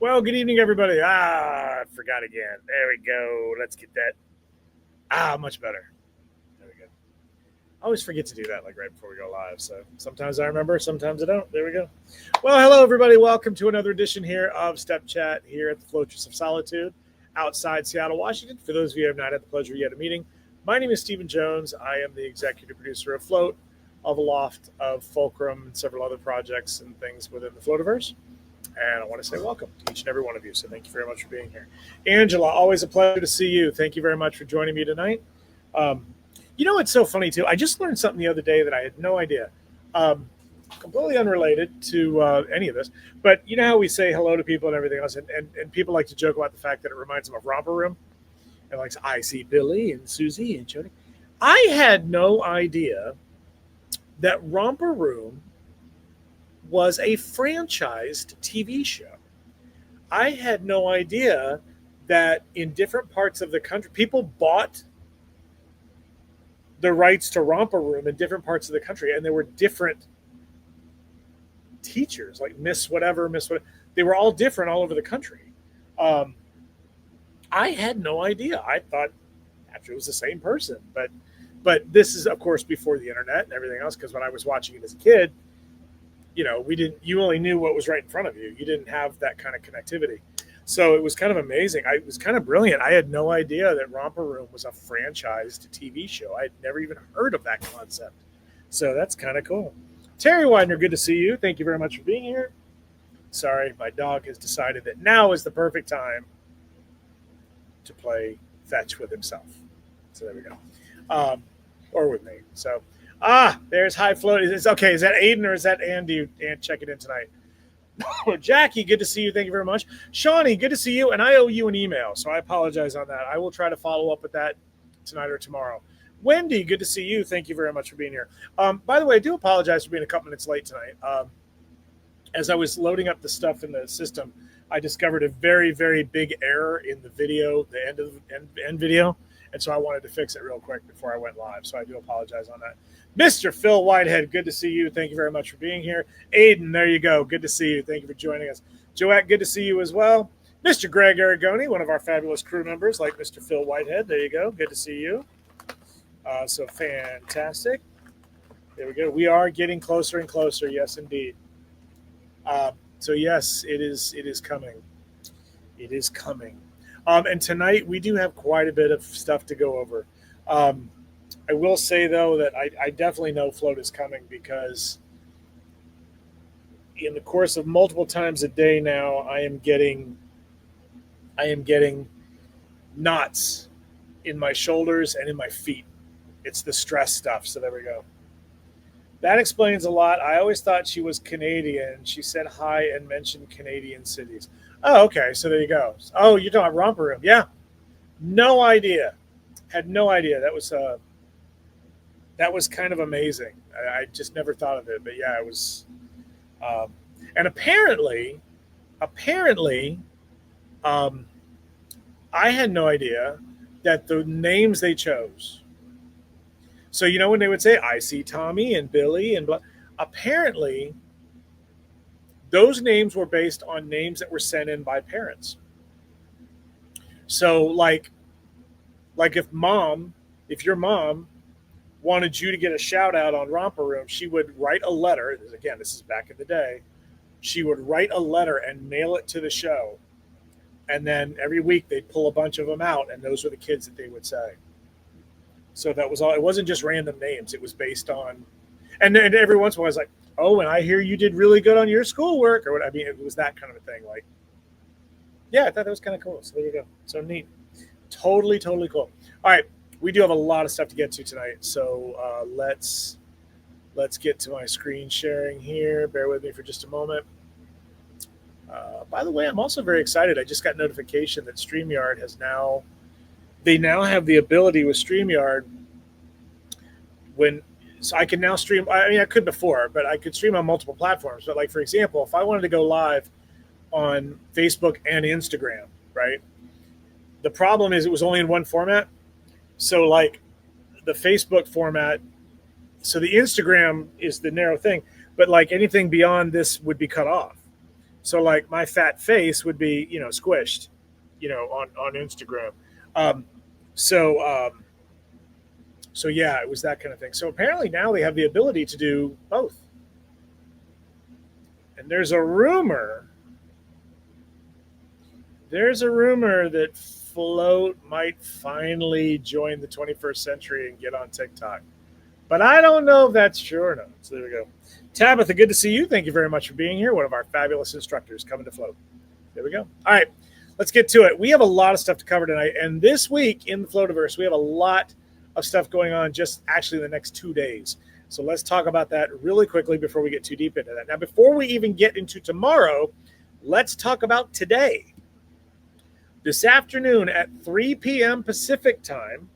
Well, good evening, everybody. I forgot again. There we go. Let's get that. Much better. There we go. I always forget to do that like right before we go live. So sometimes I remember, sometimes I don't. There we go. Well, hello, everybody. Welcome to another edition here of Step Chat here at the Fortress of Solitude outside Seattle, Washington. For those of you who have not had the pleasure yet of meeting, my name is Stephen Jones. I am the executive producer of Float, of Aloft, of Fulcrum, and several other projects and things within the Floativerse. And I want to say welcome to each and every one of you. So thank you very much for being here. Angela, always a pleasure to see you. Thank you very much for joining me tonight. Um, it's so funny, too. I just learned something the other day that I had no idea. Um, Completely unrelated to any of this. But you know how we say hello to people and everything else? And people like to joke about the fact that it reminds them of Romper Room. And like, I see Billy and Susie and Jody. I had no idea that Romper Room was a franchised TV show. I had no idea that in different parts of the country, people bought the rights to Romper Room in different parts of the country, and there were different teachers, like Miss whatever, Miss whatever. They were all different all over the country. Um, I had no idea. I thought actually it was the same person, but this is of course before the internet and everything else. Because when I was watching it as a kid, we didn't, you only knew what was right in front of you. You didn't have that kind of connectivity. So it was kind of amazing. It was kind of brilliant. I had no idea that Romper Room was a franchised TV show. I had never even heard of that concept. So that's kind of cool. Terry Widener, good to see you. Thank you very much for being here. Sorry, my dog has decided that now is the perfect time to play fetch with himself. So there we go. Or with me. So there's High Float. Is okay? Is that Aiden or is that Andy? And check it in tonight. Jackie, good to see you. Thank you very much. Shawnee, good to see you. And I owe you an email, so I apologize on that. I will try to follow up with that tonight or tomorrow. Wendy, good to see you. Thank you very much for being here. By the way, I do apologize for being a couple minutes late tonight. As I was loading up the stuff in the system, I discovered a very, very big error in the video, the end video. And so I wanted to fix it real quick before I went live. So I do apologize on that. Mr. Phil Whitehead, good to see you. Thank you very much for being here. Aiden, there you go. Good to see you. Thank you for joining us. Joette, good to see you as well. Mr. Greg Aragoni, one of our fabulous crew members, like Mr. Phil Whitehead. There you go. Good to see you. So fantastic. There we go. We are getting closer and closer. Yes, indeed. So yes, it is coming. It is coming. And tonight we do have quite a bit of stuff to go over. I will say though that I definitely know Float is coming because in the course of multiple times a day now, I am getting knots in my shoulders and in my feet. It's the stress stuff. So there we go. That explains a lot. I always thought she was Canadian. She said hi and mentioned Canadian cities. Oh, okay. So there you go. Oh, you're talking about Romper Room. Yeah. No idea. Had no idea. That was kind of amazing. I just never thought of it. But yeah, it was. And apparently, I had no idea that the names they chose. So, when they would say, I see Tommy and Billy and blah, apparently those names were based on names that were sent in by parents. So like if your mom wanted you to get a shout out on Romper Room, she would write a letter. Again, this is back in the day. She would write a letter and mail it to the show. And then every week they'd pull a bunch of them out, and those were the kids that they would say. So that was all. It wasn't just random names. It was based on, and every once in a while I was like, oh, and I hear you did really good on your schoolwork, or what. I mean, it was that kind of a thing. Like, yeah, I thought that was kind of cool. So there you go. So neat. Totally cool. All right, we do have a lot of stuff to get to tonight. So let's get to my screen sharing here. Bear with me for just a moment. By the way, I'm also very excited. I just got notification that StreamYard they now have the ability with StreamYard so I can now stream. I mean, I could before, but I could stream on multiple platforms. But like, for example, if I wanted to go live on Facebook and Instagram, right? The problem is it was only in one format. So like the Facebook format, so the Instagram is the narrow thing, but like anything beyond this would be cut off. So like my fat face would be, squished, on Instagram. Um, so so yeah, it was that kind of thing. So apparently now they have the ability to do both. And there's a rumor that Float might finally join the 21st century and get on TikTok. But I don't know if that's true or not. So there we go. Tabitha, good to see you. Thank you very much for being here. One of our fabulous instructors coming to Float. There we go. All right, let's get to it. We have a lot of stuff to cover tonight. And this week in the Floativerse, we have a lot of stuff going on just actually the next 2 days. So let's talk about that really quickly before we get too deep into that. Now, before we even get into tomorrow, let's talk about today. This afternoon at 3 p.m. Pacific time,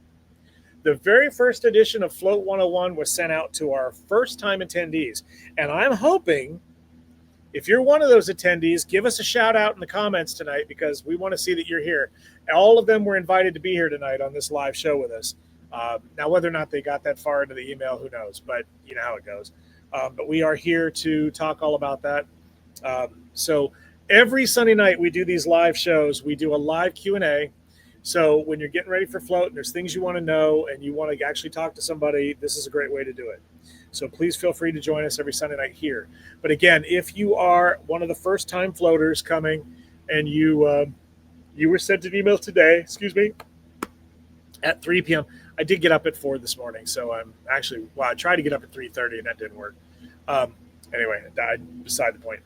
the very first edition of Float 101 was sent out to our first-time attendees. And I'm hoping, if you're one of those attendees, give us a shout-out in the comments tonight because we want to see that you're here. All of them were invited to be here tonight on this live show with us. Now, whether or not they got that far into the email, who knows? But you know how it goes. But we are here to talk all about that. So every Sunday night we do these live shows. We do a live Q&A. So when you're getting ready for Float and there's things you want to know and you want to actually talk to somebody, this is a great way to do it. So please feel free to join us every Sunday night here. But again, if you are one of the first-time floaters coming and you were sent an email today, at 3 p.m., I did get up at 4 this morning, so I'm actually, I tried to get up at 3:30 and that didn't work. Anyway, beside the point.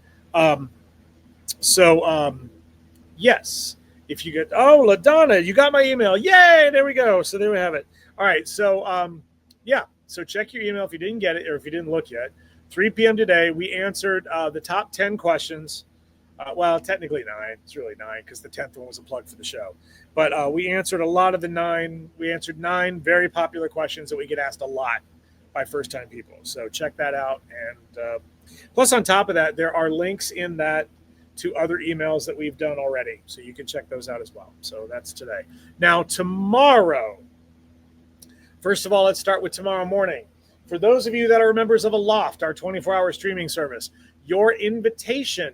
Yes, if you get, LaDonna, you got my email. Yay, there we go. So there we have it. All right, so yeah, so check your email if you didn't get it or if you didn't look yet. 3 p.m. today, we answered the top 10 questions. Well, technically 9. It's really 9 because the 10th one was a plug for the show. But we answered a lot of the 9. We answered 9 very popular questions that we get asked a lot by first-time people. So check that out. And plus, on top of that, there are links in that to other emails that we've done already. So you can check those out as well. So that's today. Now, tomorrow, first of all, let's start with tomorrow morning. For those of you that are members of Aloft, our 24-hour streaming service, your invitation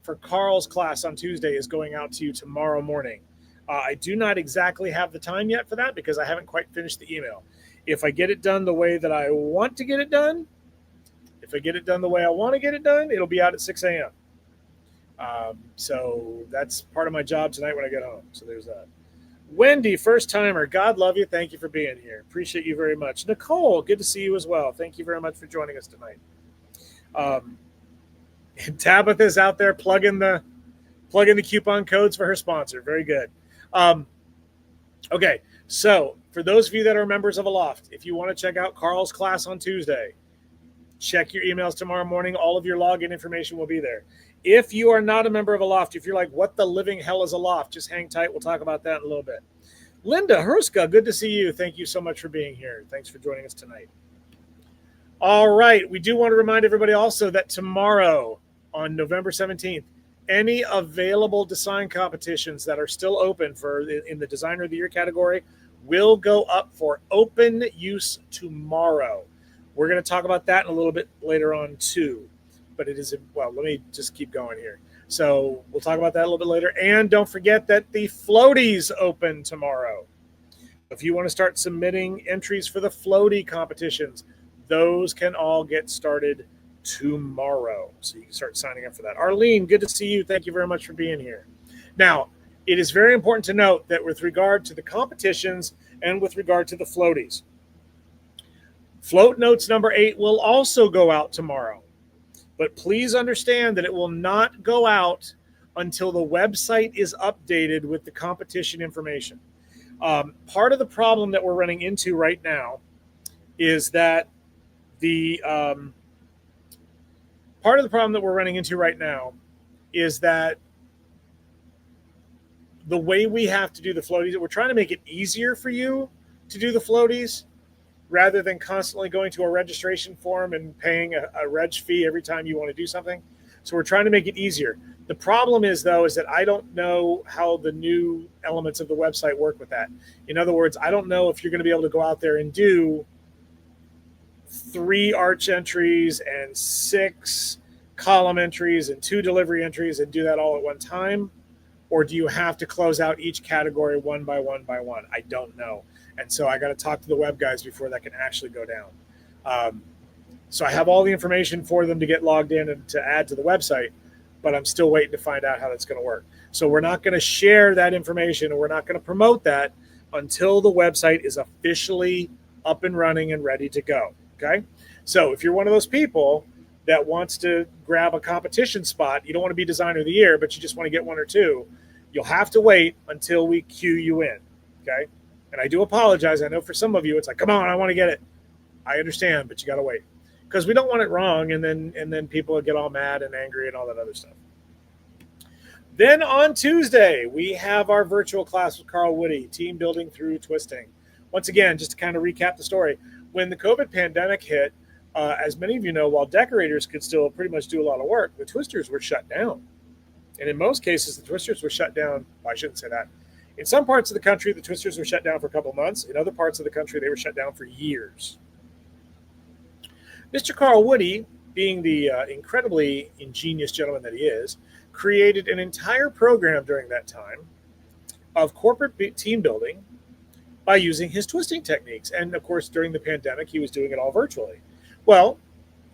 for Carl's class on Tuesday is going out to you tomorrow morning. I do not exactly have the time yet for that because I haven't quite finished the email. If I get it done the way that I want to get it done, if I get it done the way I want to get it done, it'll be out at 6 a.m. So that's part of my job tonight when I get home. So there's that. Wendy, first timer. God love you. Thank you for being here. Appreciate you very much. Nicole, good to see you as well. Thank you very much for joining us tonight. And Tabitha's out there plugging the coupon codes for her sponsor. Very good. Okay, so for those of you that are members of Aloft, if you want to check out Carl's class on Tuesday, check your emails tomorrow morning. All of your login information will be there. If you are not a member of Aloft, if you're like, what the living hell is Aloft? Just hang tight. We'll talk about that in a little bit. Linda Herska, good to see you. Thank you so much for being here. Thanks for joining us tonight. All right, we do want to remind everybody also that tomorrow, on November 17th, any available design competitions that are still open in the Designer of the Year category will go up for open use tomorrow. We're going to talk about that in a little bit later on too. But it is, well, let me just keep going here. So we'll talk about that a little bit later. And don't forget that the Floaties open tomorrow. If you want to start submitting entries for the Floaty competitions, those can all get started tomorrow. So you can start signing up for that. Arlene, good to see you. Thank you very much for being here. Now, it is very important to note that with regard to the competitions and with regard to the Floaties, Float Notes number 8 will also go out tomorrow. But please understand that it will not go out until the website is updated with the competition information. Part of the problem that we're running into right now is that the way we have to do the floaties, we're trying to make it easier for you to do the floaties rather than constantly going to a registration form and paying a reg fee every time you want to do something. So we're trying to make it easier. The problem is, though, is that I don't know how the new elements of the website work with that. In other words, I don't know if you're going to be able to go out there and do 3 arch entries and 6 column entries and 2 delivery entries and do that all at one time? Or do you have to close out each category one by one by one? I don't know. And so I got to talk to the web guys before that can actually go down. So I have all the information for them to get logged in and to add to the website, but I'm still waiting to find out how that's going to work. So we're not going to share that information, and we're not going to promote that until the website is officially up and running and ready to go. Okay? So if you're one of those people that wants to grab a competition spot, you don't want to be designer of the year, but you just want to get 1 or 2, you'll have to wait until we cue you in. Okay? And I do apologize. I know for some of you, it's like, come on, I want to get it. I understand, but you got to wait because we don't want it wrong. And then people get all mad and angry and all that other stuff. Then on Tuesday, we have our virtual class with Carl Woody, team building through twisting. Once again, just to kind of recap the story, when the COVID pandemic hit, as many of you know, while decorators could still pretty much do a lot of work, the twisters were shut down. And in most cases, the twisters were shut down. Well, I shouldn't say that. In some parts of the country, the twisters were shut down for a couple of months. In other parts of the country, they were shut down for years. Mr. Carl Woody, being the incredibly ingenious gentleman that he is, created an entire program during that time of corporate team building by using his twisting techniques. And of course, during the pandemic, he was doing it all virtually. Well,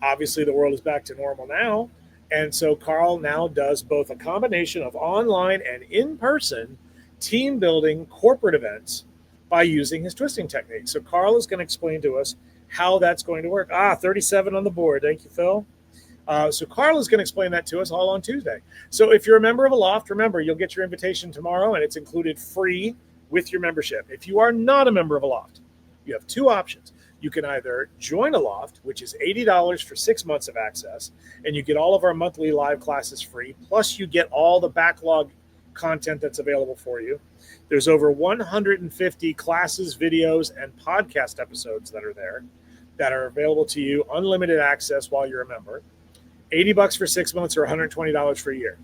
obviously the world is back to normal now. And so Carl now does both a combination of online and in-person team building corporate events by using his twisting techniques. So Carl is going to explain to us how that's going to work. 37 on the board. Thank you, Phil. So Carl is going to explain that to us all on Tuesday. So if you're a member of a loft, remember, you'll get your invitation tomorrow, and it's included free with your membership. If you are not a member of a loft, you have 2 options. You can either join a loft, which is $80 for 6 months of access, and you get all of our monthly live classes free, plus you get all the backlog content that's available for you. There's over 150 classes, videos, and podcast episodes that are there that are available to you, unlimited access while you're a member. $80 for 6 months or $120 for a year.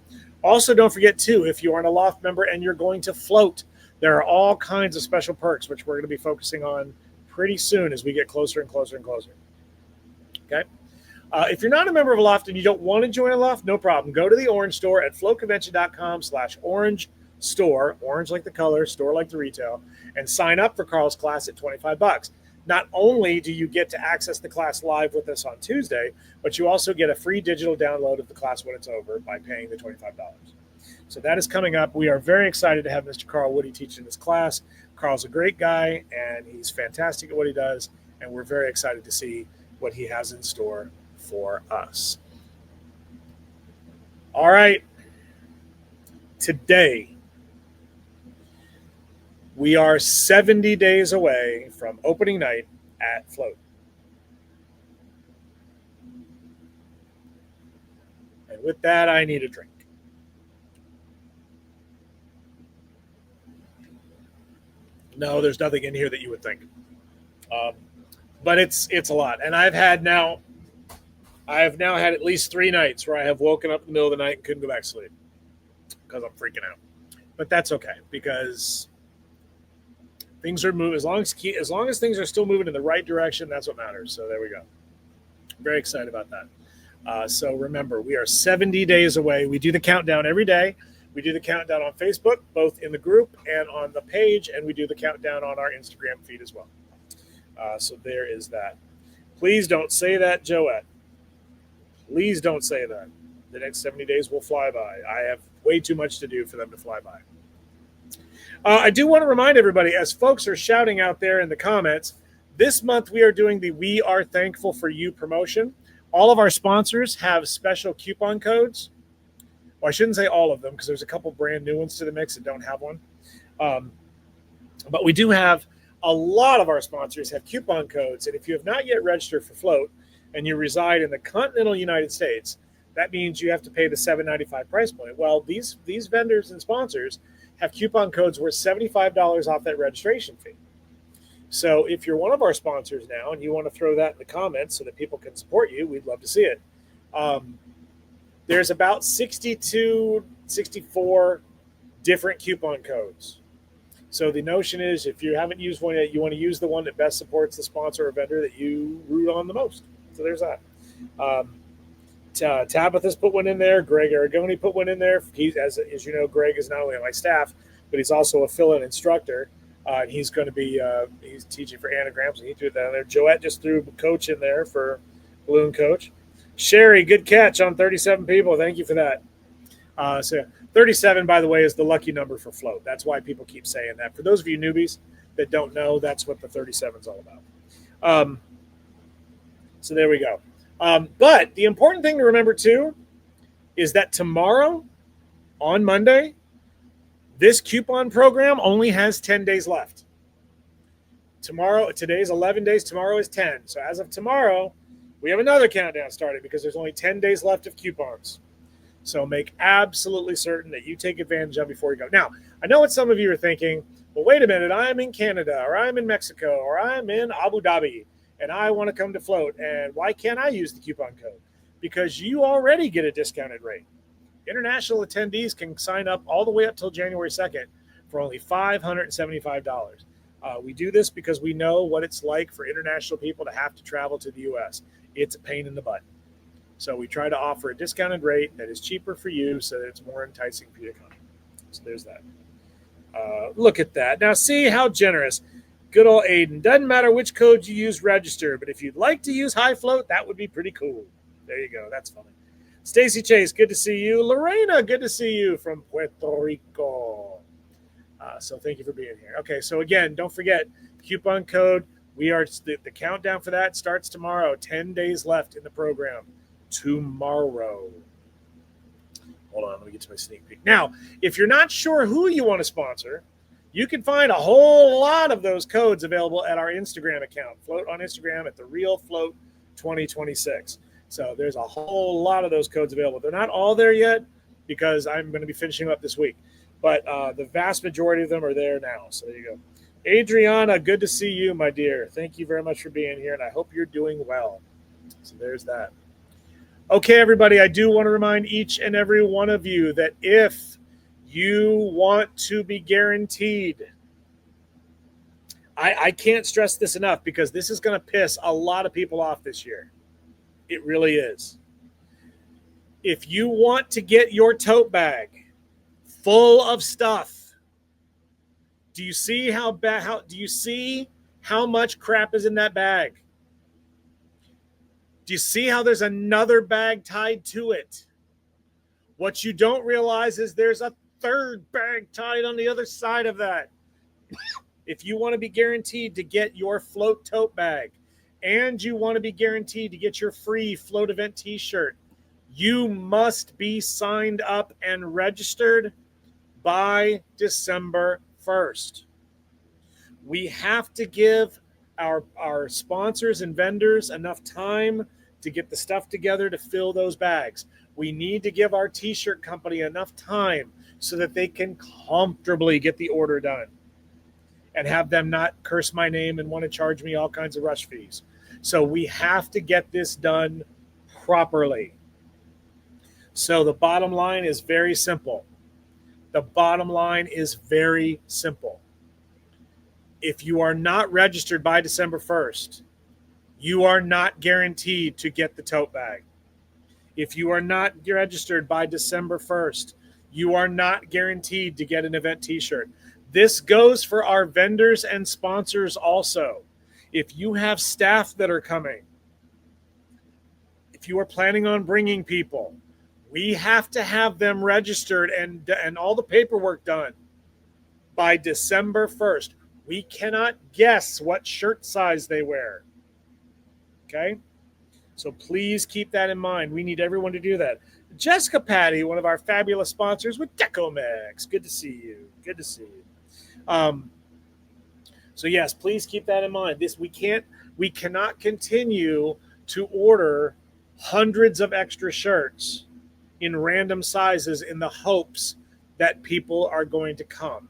Also, don't forget, too, if you aren't a loft member and you're going to float, there are all kinds of special perks, which we're going to be focusing on pretty soon as we get closer and closer and closer. Okay? If you're not a member of a loft and you don't want to join a loft, no problem. Go to the Orange Store at floatconvention.com/orange store, orange like the color, store like the retail, and sign up for Carl's class at $25. Not only do you get to access the class live with us on Tuesday, but you also get a free digital download of the class when it's over by paying the $25. So that is coming up. We are very excited to have Mr. Carl Woody teaching this class. Carl's a great guy, and he's fantastic at what he does, and we're very excited to see what he has in store for us. All right. Today, we are 70 days away from opening night at Float. And with that, I need a drink. No, there's nothing in here that you would think. But it's a lot. And I have now had at least 3 nights where I have woken up in the middle of the night and couldn't go back to sleep because I'm freaking out. But that's okay, because things are moving. As long as things are still moving in the right direction, that's what matters. So there we go. Very excited about that. So remember, we are 70 days away. We do the countdown every day. We do the countdown on Facebook, both in the group and on the page, and we do the countdown on our Instagram feed as well. So there is that. Please don't say that, Joette. Please don't say that. The next 70 days will fly by. I have way too much to do for them to fly by. I do want to remind everybody, as folks are shouting out there in the comments, this month we are doing the We Are Thankful for You promotion. All of our sponsors have special coupon codes. Well, I shouldn't say all of them because there's a couple brand new ones to the mix that don't have one. But we do have a lot of our sponsors have coupon codes. And if you have not yet registered for Float and you reside in the continental United States, that means you have to pay the $7.95 price point. Well, these vendors and sponsors have coupon codes worth $75 off that registration fee. So if you're one of our sponsors now and you want to throw that in the comments so that people can support you, we'd love to see it. There's about 62, 64 different coupon codes. So the notion is, if you haven't used one yet, you want to use the one that best supports the sponsor or vendor that you root on the most. So there's that. Tabitha's put one in there. Greg Aragoni put one in there. He's, as you know, Greg is not only on my staff, but he's also a fill-in instructor. And he's going to be he's teaching for anagrams, and he threw that in there. Joette just threw coach in there for balloon coach. Sherry, good catch on 37 people. Thank you for that. So 37, by the way, is the lucky number for float. That's why people keep saying that. For those of you newbies that don't know, that's what the 37 is all about. So there we go. But the important thing to remember, too, is that tomorrow, on Monday, this coupon program only has 10 days left. Today's 11 days. Tomorrow is 10. So as of tomorrow, we have another countdown started because there's only 10 days left of coupons. So make absolutely certain that you take advantage of before you go. Now, I know what some of you are thinking. Well, wait a minute. I'm in Canada, or I'm in Mexico, or I'm in Abu Dhabi, and I want to come to float. And why can't I use the coupon code? Because you already get a discounted rate. International attendees can sign up all the way up till January 2nd for only $575. We do this because we know what it's like for international people to have to travel to the U.S. It's a pain in the butt. So we try to offer a discounted rate that is cheaper for you so that it's more enticing for you to come. So there's that. Look at that. Now see how generous. Good old Aiden. Doesn't matter which code you use, register. But if you'd like to use high float, that would be pretty cool. There you go. That's funny. Stacy Chase, good to see you. Lorena, good to see you from Puerto Rico. So thank you for being here. Okay, so again, don't forget, coupon code. The countdown for that starts tomorrow. 10 days left in the program. Tomorrow. Hold on, let me get to my sneak peek. Now, if you're not sure who you want to sponsor, you can find a whole lot of those codes available at our Instagram account. Float on Instagram at the Real Float 2026. So there's a whole lot of those codes available. They're not all there yet because I'm going to be finishing up this week. But the vast majority of them are there now. So there you go. Adriana, good to see you, my dear. Thank you very much for being here, and I hope you're doing well. So there's that. Okay, everybody, I do want to remind each and every one of you that if you want to be guaranteed, I can't stress this enough because this is going to piss a lot of people off this year. It really is. If you want to get your tote bag full of stuff, do you see how much crap is in that bag? Do you see how there's another bag tied to it? What you don't realize is there's a third bag tied on the other side of that. If you want to be guaranteed to get your float tote bag, and you want to be guaranteed to get your free float event t-shirt, you must be signed up and registered by December 1st. We have to give our sponsors and vendors enough time to get the stuff together to fill those bags. We need to give our t-shirt company enough time so that they can comfortably get the order done and have them not curse my name and want to charge me all kinds of rush fees. So we have to get this done properly. So the bottom line is very simple. The bottom line is very simple. If you are not registered by December 1st, you are not guaranteed to get the tote bag. If you are not registered by December 1st, you are not guaranteed to get an event t-shirt. This goes for our vendors and sponsors also. If you have staff that are coming, if you are planning on bringing people, we have to have them registered and all the paperwork done by December 1st. We cannot guess what shirt size they wear. Okay? So please keep that in mind. We need everyone to do that. Jessica Patty, one of our fabulous sponsors with Decomex. Good to see you. Good to see you. So yes, please keep that in mind. We cannot continue to order hundreds of extra shirts in random sizes in the hopes that people are going to come.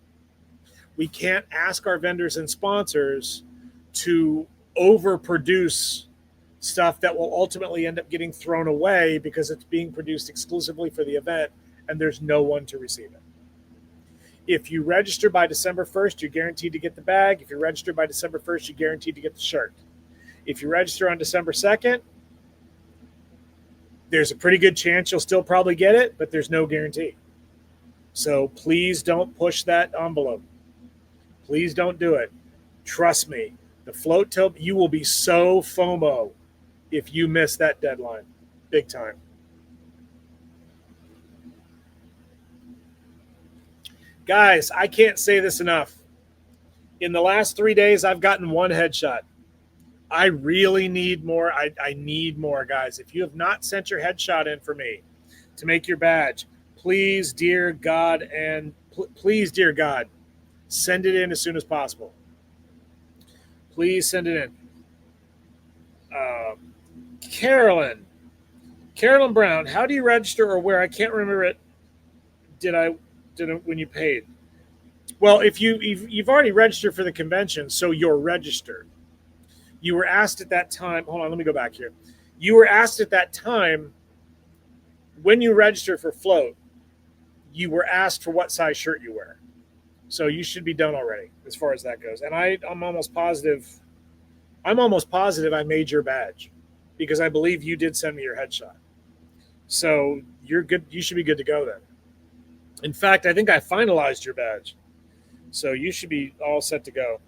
We can't ask our vendors and sponsors to overproduce stuff that will ultimately end up getting thrown away because it's being produced exclusively for the event and there's no one to receive it. If you register by December 1st, you're guaranteed to get the bag. If you register by December 1st, you're guaranteed to get the shirt. If you register on December 2nd, There's a pretty good chance you'll still probably get it, but there's no guarantee. So please don't push that envelope. Please don't do it. Trust me, the float till you will be so FOMO if you miss that deadline, big time. Guys, I can't say this enough. In the last 3 days, I've gotten one headshot. I really need more. I need more, guys. If you have not sent your headshot in for me to make your badge, please, dear God, please, dear God, send it in as soon as possible. Please send it in. Carolyn Brown, how do you register or where? I can't remember it. Did it when you paid? Well, if you've already registered for the convention, so you're registered. You were asked at that time. Hold on, let me go back here. You were asked at that time when you registered for float. You were asked for what size shirt you wear, so you should be done already as far as that goes. And I'm almost positive. I made your badge because I believe you did send me your headshot. So you're good. You should be good to go then. In fact, I think I finalized your badge. So you should be all set to go.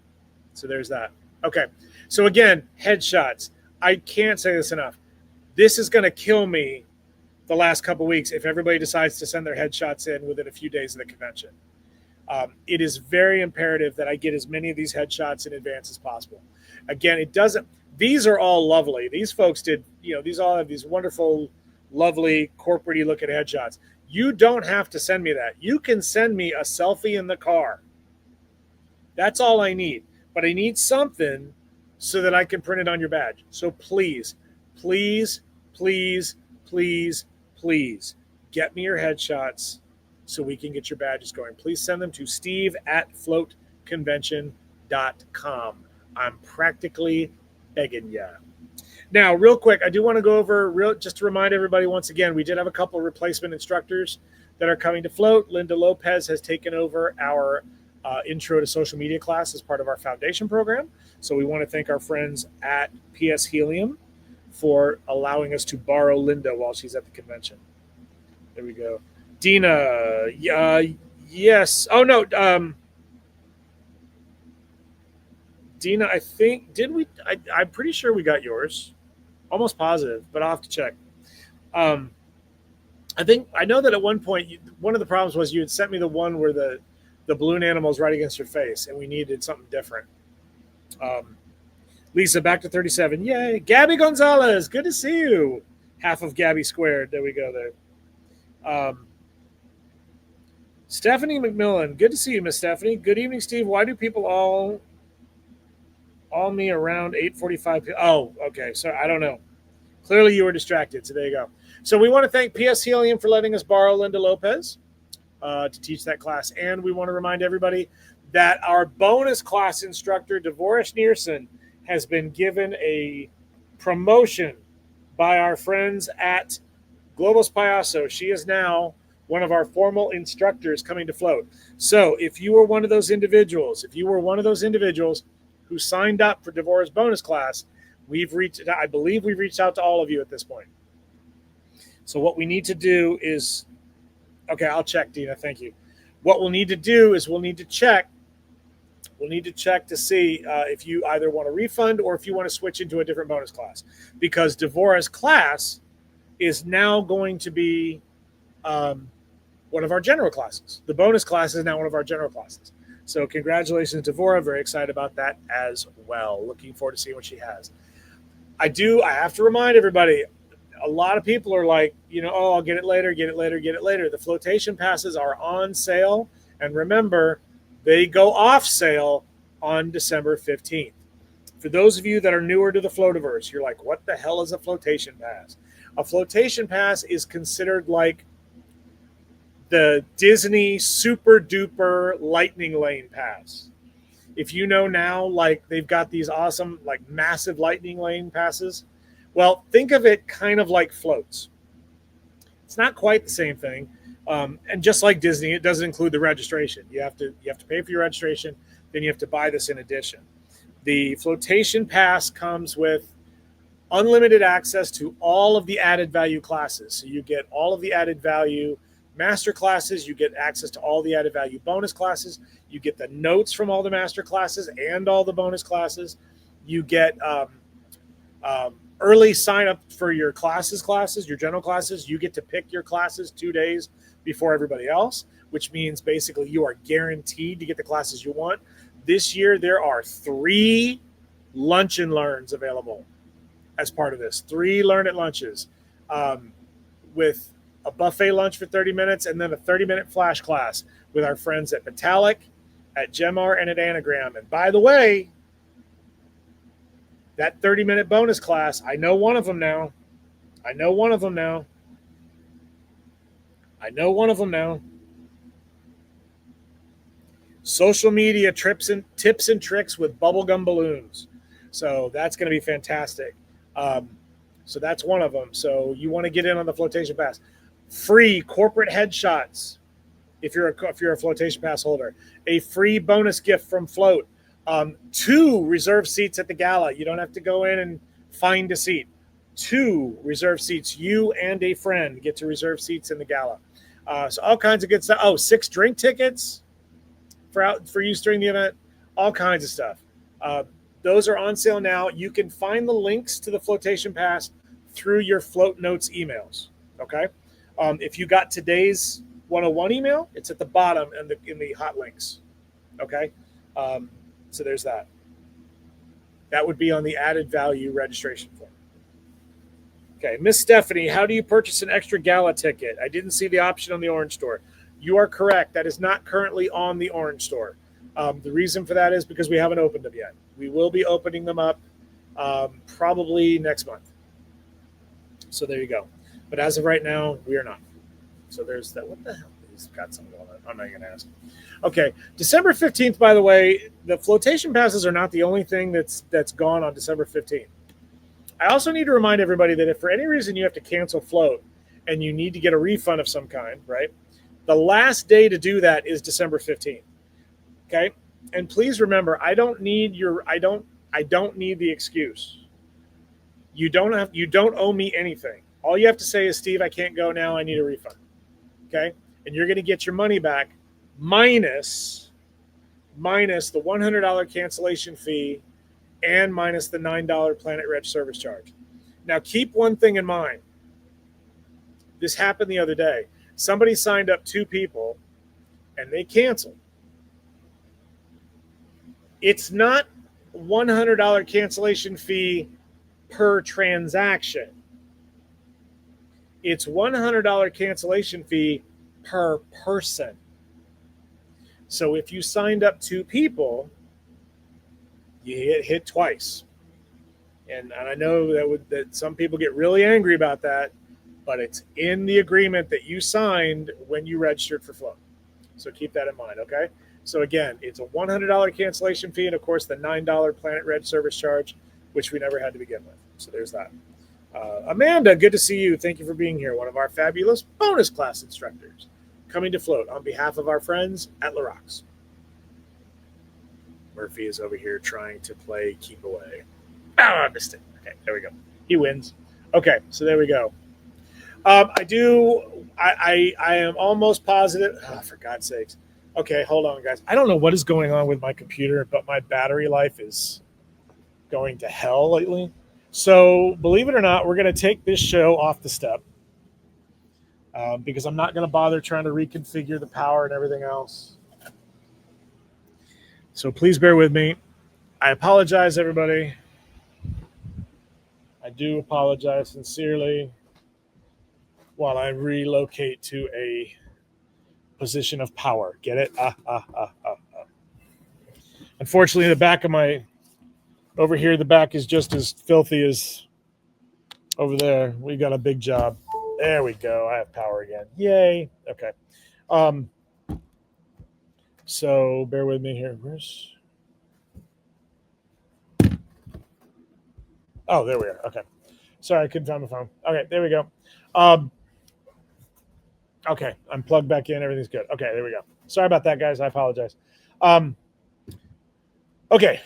So there's that. Okay. So again, headshots. I can't say this enough. This is going to kill me the last couple weeks if everybody decides to send their headshots in within a few days of the convention. It is very imperative that I get as many of these headshots in advance as possible. Again, it doesn't. These are all lovely. These folks did, these all have these wonderful, lovely, corporate-y looking headshots. You don't have to send me that. You can send me a selfie in the car. That's all I need. But I need something so that I can print it on your badge. So please, please, please, please, please get me your headshots so we can get your badges going. Please send them to steve@floatconvention.com. I'm practically begging you. Now, real quick, I do want to go over, just to remind everybody once again, we did have a couple of replacement instructors that are coming to float. Linda Lopez has taken over our intro to social media class as part of our foundation program. So we want to thank our friends at PS Helium for allowing us to borrow Linda while she's at the convention. There we go. Dina, yes. Oh, no. Dina, I think, I'm pretty sure we got yours. Almost positive, but I'll have to check. I know that at one point, one of the problems was you had sent me the one where the balloon animal is right against your face, and we needed something different. Lisa, back to 37. Yay. Gabby Gonzalez, good to see you. Half of Gabby squared. There we go there. Stephanie McMillan, good to see you, Miss Stephanie. Good evening, Steve. Why do people all me around 8:45? Oh, okay. So I don't know. Clearly you were distracted. So there you go. So we want to thank PS Helium for letting us borrow Linda Lopez to teach that class. And we want to remind everybody that our bonus class instructor, Devorah Schneerson, has been given a promotion by our friends at Globos Payaso. She is now one of our formal instructors coming to float. So if you were one of those individuals, who signed up for Devorah's bonus class, I believe we've reached out to all of you at this point. So what we need to do is, okay, I'll check, Dina, thank you. What we'll need to do is we'll need to check to see if you either want a refund or if you want to switch into a different bonus class, because Devorah's class is now going to be one of our general classes. The bonus class is now one of our general classes. So congratulations, Devorah. Very excited about that as well. Looking forward to seeing what she has. I have to remind everybody, a lot of people are like, I'll get it later. The flotation passes are on sale. And remember, they go off sale on December 15th. For those of you that are newer to the Floativerse, you're like, what the hell is a flotation pass? A flotation pass is considered like the Disney super duper lightning lane pass. If you know now, like they've got these awesome, like massive lightning lane passes. Well, think of it kind of like floats. It's not quite the same thing. And just like Disney, it doesn't include the registration. You have to pay for your registration. Then you have to buy this in addition. The flotation pass comes with unlimited access to all of the added value classes. So you get all of the added value master classes, you get access to all the added value bonus classes, you get the notes from all the master classes and all the bonus classes, you get early sign up for your classes, your general classes. You get to pick your classes 2 days before everybody else, which means basically you are guaranteed to get the classes you want. This year, there are 3 lunch and learns available as part of this. 3 learn at lunches with a buffet lunch for 30 minutes and then a 30-minute flash class with our friends at Metallic, at Gemar, and at Anagram. And by the way, that 30-minute bonus class, I know one of them now. Social media tips and tricks with bubblegum balloons. So that's going to be fantastic. So that's one of them. So you want to get in on the Flotation Pass. Free corporate headshots if you're a Flotation Pass holder. A free bonus gift from Float. 2 reserved seats at the gala. You don't have to go in and find a seat. 2 reserved seats. You and a friend get to reserve seats in the gala. So all kinds of good stuff. 6 drink tickets for use during the event. All kinds of stuff. Those are on sale now. You can find the links to the Flotation Pass through your Float Notes emails. Okay. If you got today's 101 email, it's at the bottom in the hot links. Okay. So there's that. That would be on the added value registration form. Okay, Miss Stephanie, how do you purchase an extra gala ticket? I didn't see the option on the Orange Store. You are correct. That is not currently on the Orange Store. The reason for that is because we haven't opened them yet. We will be opening them up probably next month. So there you go. But as of right now, we are not. So there's that. What the hell? He's got something going on. I'm not going to ask. Okay, December 15th, by the way, the Flotation Passes are not the only thing that's gone on December 15th. I also need to remind everybody that if for any reason you have to cancel Float and you need to get a refund of some kind, right? The last day to do that is December 15th. Okay? And please remember, I don't need the excuse. You don't owe me anything. All you have to say is, Steve, I can't go now. I need a refund. Okay? And you're going to get your money back minus the $100 cancellation fee and minus the $9 Planet Reg service charge. Now, keep one thing in mind. This happened the other day. Somebody signed up 2 people, and they canceled. It's not $100 cancellation fee per transaction. It's $100 cancellation fee per person. So if you signed up 2 people, you get hit twice. And I know that some people get really angry about that, but it's in the agreement that you signed when you registered for Float. So keep that in mind, okay? So again, it's a $100 cancellation fee and, of course, the $9 Planet Reg service charge, which we never had to begin with. So there's that. Amanda, good to see you. Thank you for being here. One of our fabulous bonus class instructors coming to Float on behalf of our friends at La Rocks. Murphy is over here trying to play keep away. I missed it. Okay, there we go. He wins. Okay, so there we go. I am almost positive. Oh, for God's sakes. Okay, hold on, guys. I don't know what is going on with my computer, but my battery life is going to hell lately. So believe it or not, we're going to take this show off the step because I'm not going to bother trying to reconfigure the power and everything else. So please bear with me. I apologize, everybody. I do apologize sincerely while I relocate to a position of power. Get it? Unfortunately, the back of my... Over here, the back is just as filthy as over there. We got a big job. There we go. I have power again. Yay. Okay. So bear with me here. Oh, there we are. Okay. Sorry, I couldn't find my phone. Okay, there we go. Okay, I'm plugged back in. Everything's good. Okay, there we go. Sorry about that, guys. I apologize. Okay.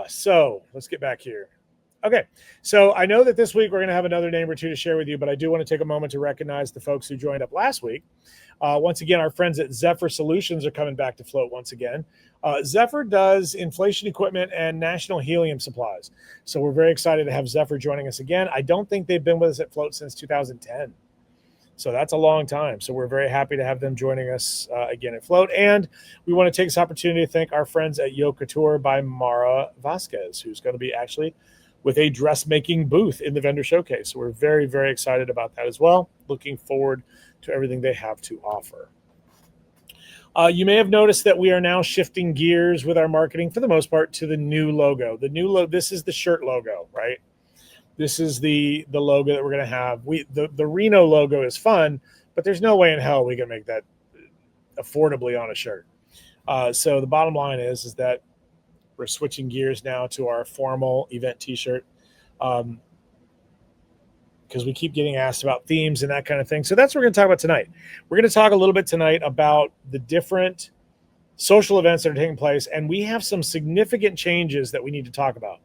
So let's get back here. Okay, so I know that this week we're going to have another name or two to share with you, but I do want to take a moment to recognize the folks who joined up last week. Once again, our friends at Zephyr Solutions are coming back to float once again. Zephyr does inflation equipment and national helium supplies. So we're very excited to have Zephyr joining us again. I don't think they've been with us at Float since 2010. So that's a long time. So we're very happy to have them joining us again at Float. And we want to take this opportunity to thank our friends at Yo Couture by Mara Vasquez, who's going to be actually with a dressmaking booth in the vendor showcase. So we're very, very excited about that as well. Looking forward to everything they have to offer. You may have noticed that we are now shifting gears with our marketing for the most part to the new logo. This is the shirt logo, right? This is the logo that we're going to have. The Reno logo is fun, but there's no way in hell we can make that affordably on a shirt. So the bottom line is that we're switching gears now to our formal event T-shirt because we keep getting asked about themes and that kind of thing. So that's what we're going to talk about tonight. We're going to talk a little bit tonight about the different social events that are taking place, and we have some significant changes that we need to talk about.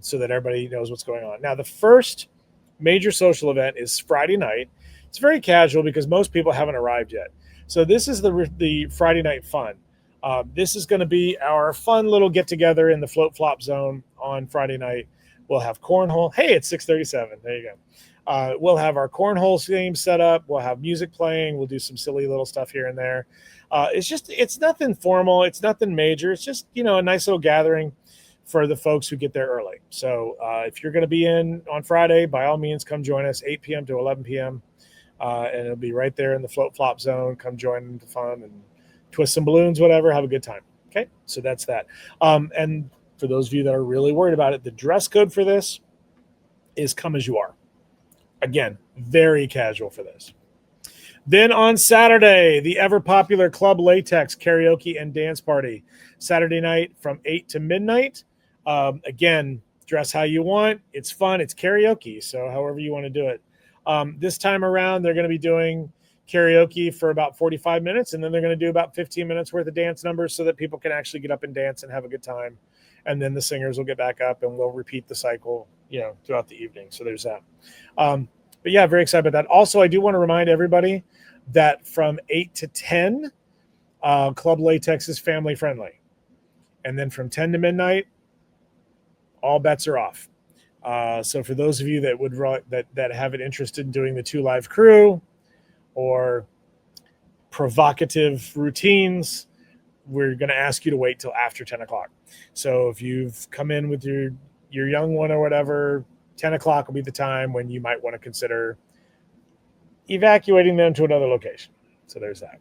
So that everybody knows what's going on. Now, the first major social event is Friday night. It's very casual because most people haven't arrived yet. So this is the Friday night fun. This is going to be our fun little get-together in the Float Flop Zone on Friday night. We'll have cornhole. Hey, it's 6:37. There you go. We'll have our cornhole game set up. We'll have music playing. We'll do some silly little stuff here and there. It's nothing formal. It's nothing major. It's just, a nice little gathering for the folks who get there early. So if you're going to be in on Friday, by all means, come join us 8 p.m. to 11 p.m. And it'll be right there in the Float Flop Zone. Come join the fun and twist some balloons, whatever. Have a good time. Okay, so that's that. And for those of you that are really worried about it, the dress code for this is come as you are. Again, very casual for this. Then on Saturday, the ever-popular Club Latex karaoke and dance party. Saturday night from 8 to midnight. Again, dress how you want. It's fun. It's karaoke, so however you want to do it. This time around, they're going to be doing karaoke for about 45 minutes, and then they're going to do about 15 minutes worth of dance numbers so that people can actually get up and dance and have a good time. And then the singers will get back up, and we'll repeat the cycle, throughout the evening. So there's that. But yeah, very excited about that. Also, I do want to remind everybody that from 8 to 10, Club Latex is family friendly. And then from 10 to midnight, all bets are off. So for those of you that have an interest in doing the 2 Live Crew or provocative routines, we're going to ask you to wait till after 10 o'clock. So if you've come in with your young one or whatever, 10 o'clock will be the time when you might want to consider evacuating them to another location. So there's that.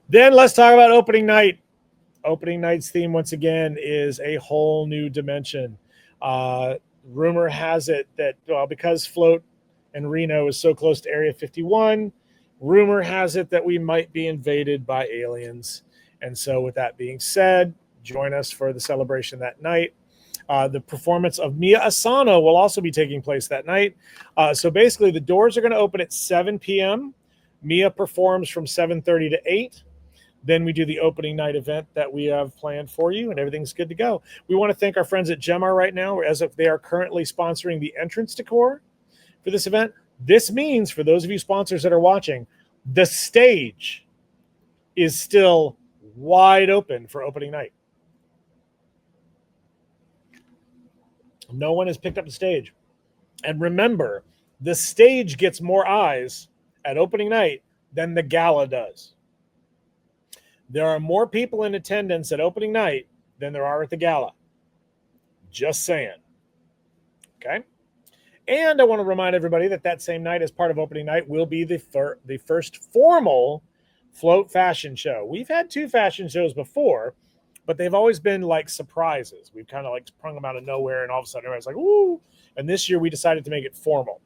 Then let's talk about opening night. Opening night's theme, once again, is a whole new dimension. Rumor has it that, because Float and Reno is so close to Area 51, rumor has it that we might be invaded by aliens. And so with that being said, join us for the celebration that night. The performance of Mia Asano will also be taking place that night. So basically, the doors are going to open at 7 p.m. Mia performs from 7:30 to 8. Then we do the opening night event that we have planned for you, and everything's good to go. We want to thank our friends at Gemar right now, as if they are currently sponsoring the entrance decor for this event. This means, for those of you sponsors that are watching, the stage is still wide open for opening night. No one has picked up the stage. And remember, the stage gets more eyes at opening night than the gala does. There are more people in attendance at opening night than there are at the gala. Just saying. Okay? And I want to remind everybody that same night, as part of opening night, will be the first formal Float fashion show. We've had 2 fashion shows before, but they've always been like surprises. We've kind of like sprung them out of nowhere, and all of a sudden everybody's like, ooh. And this year we decided to make it formal.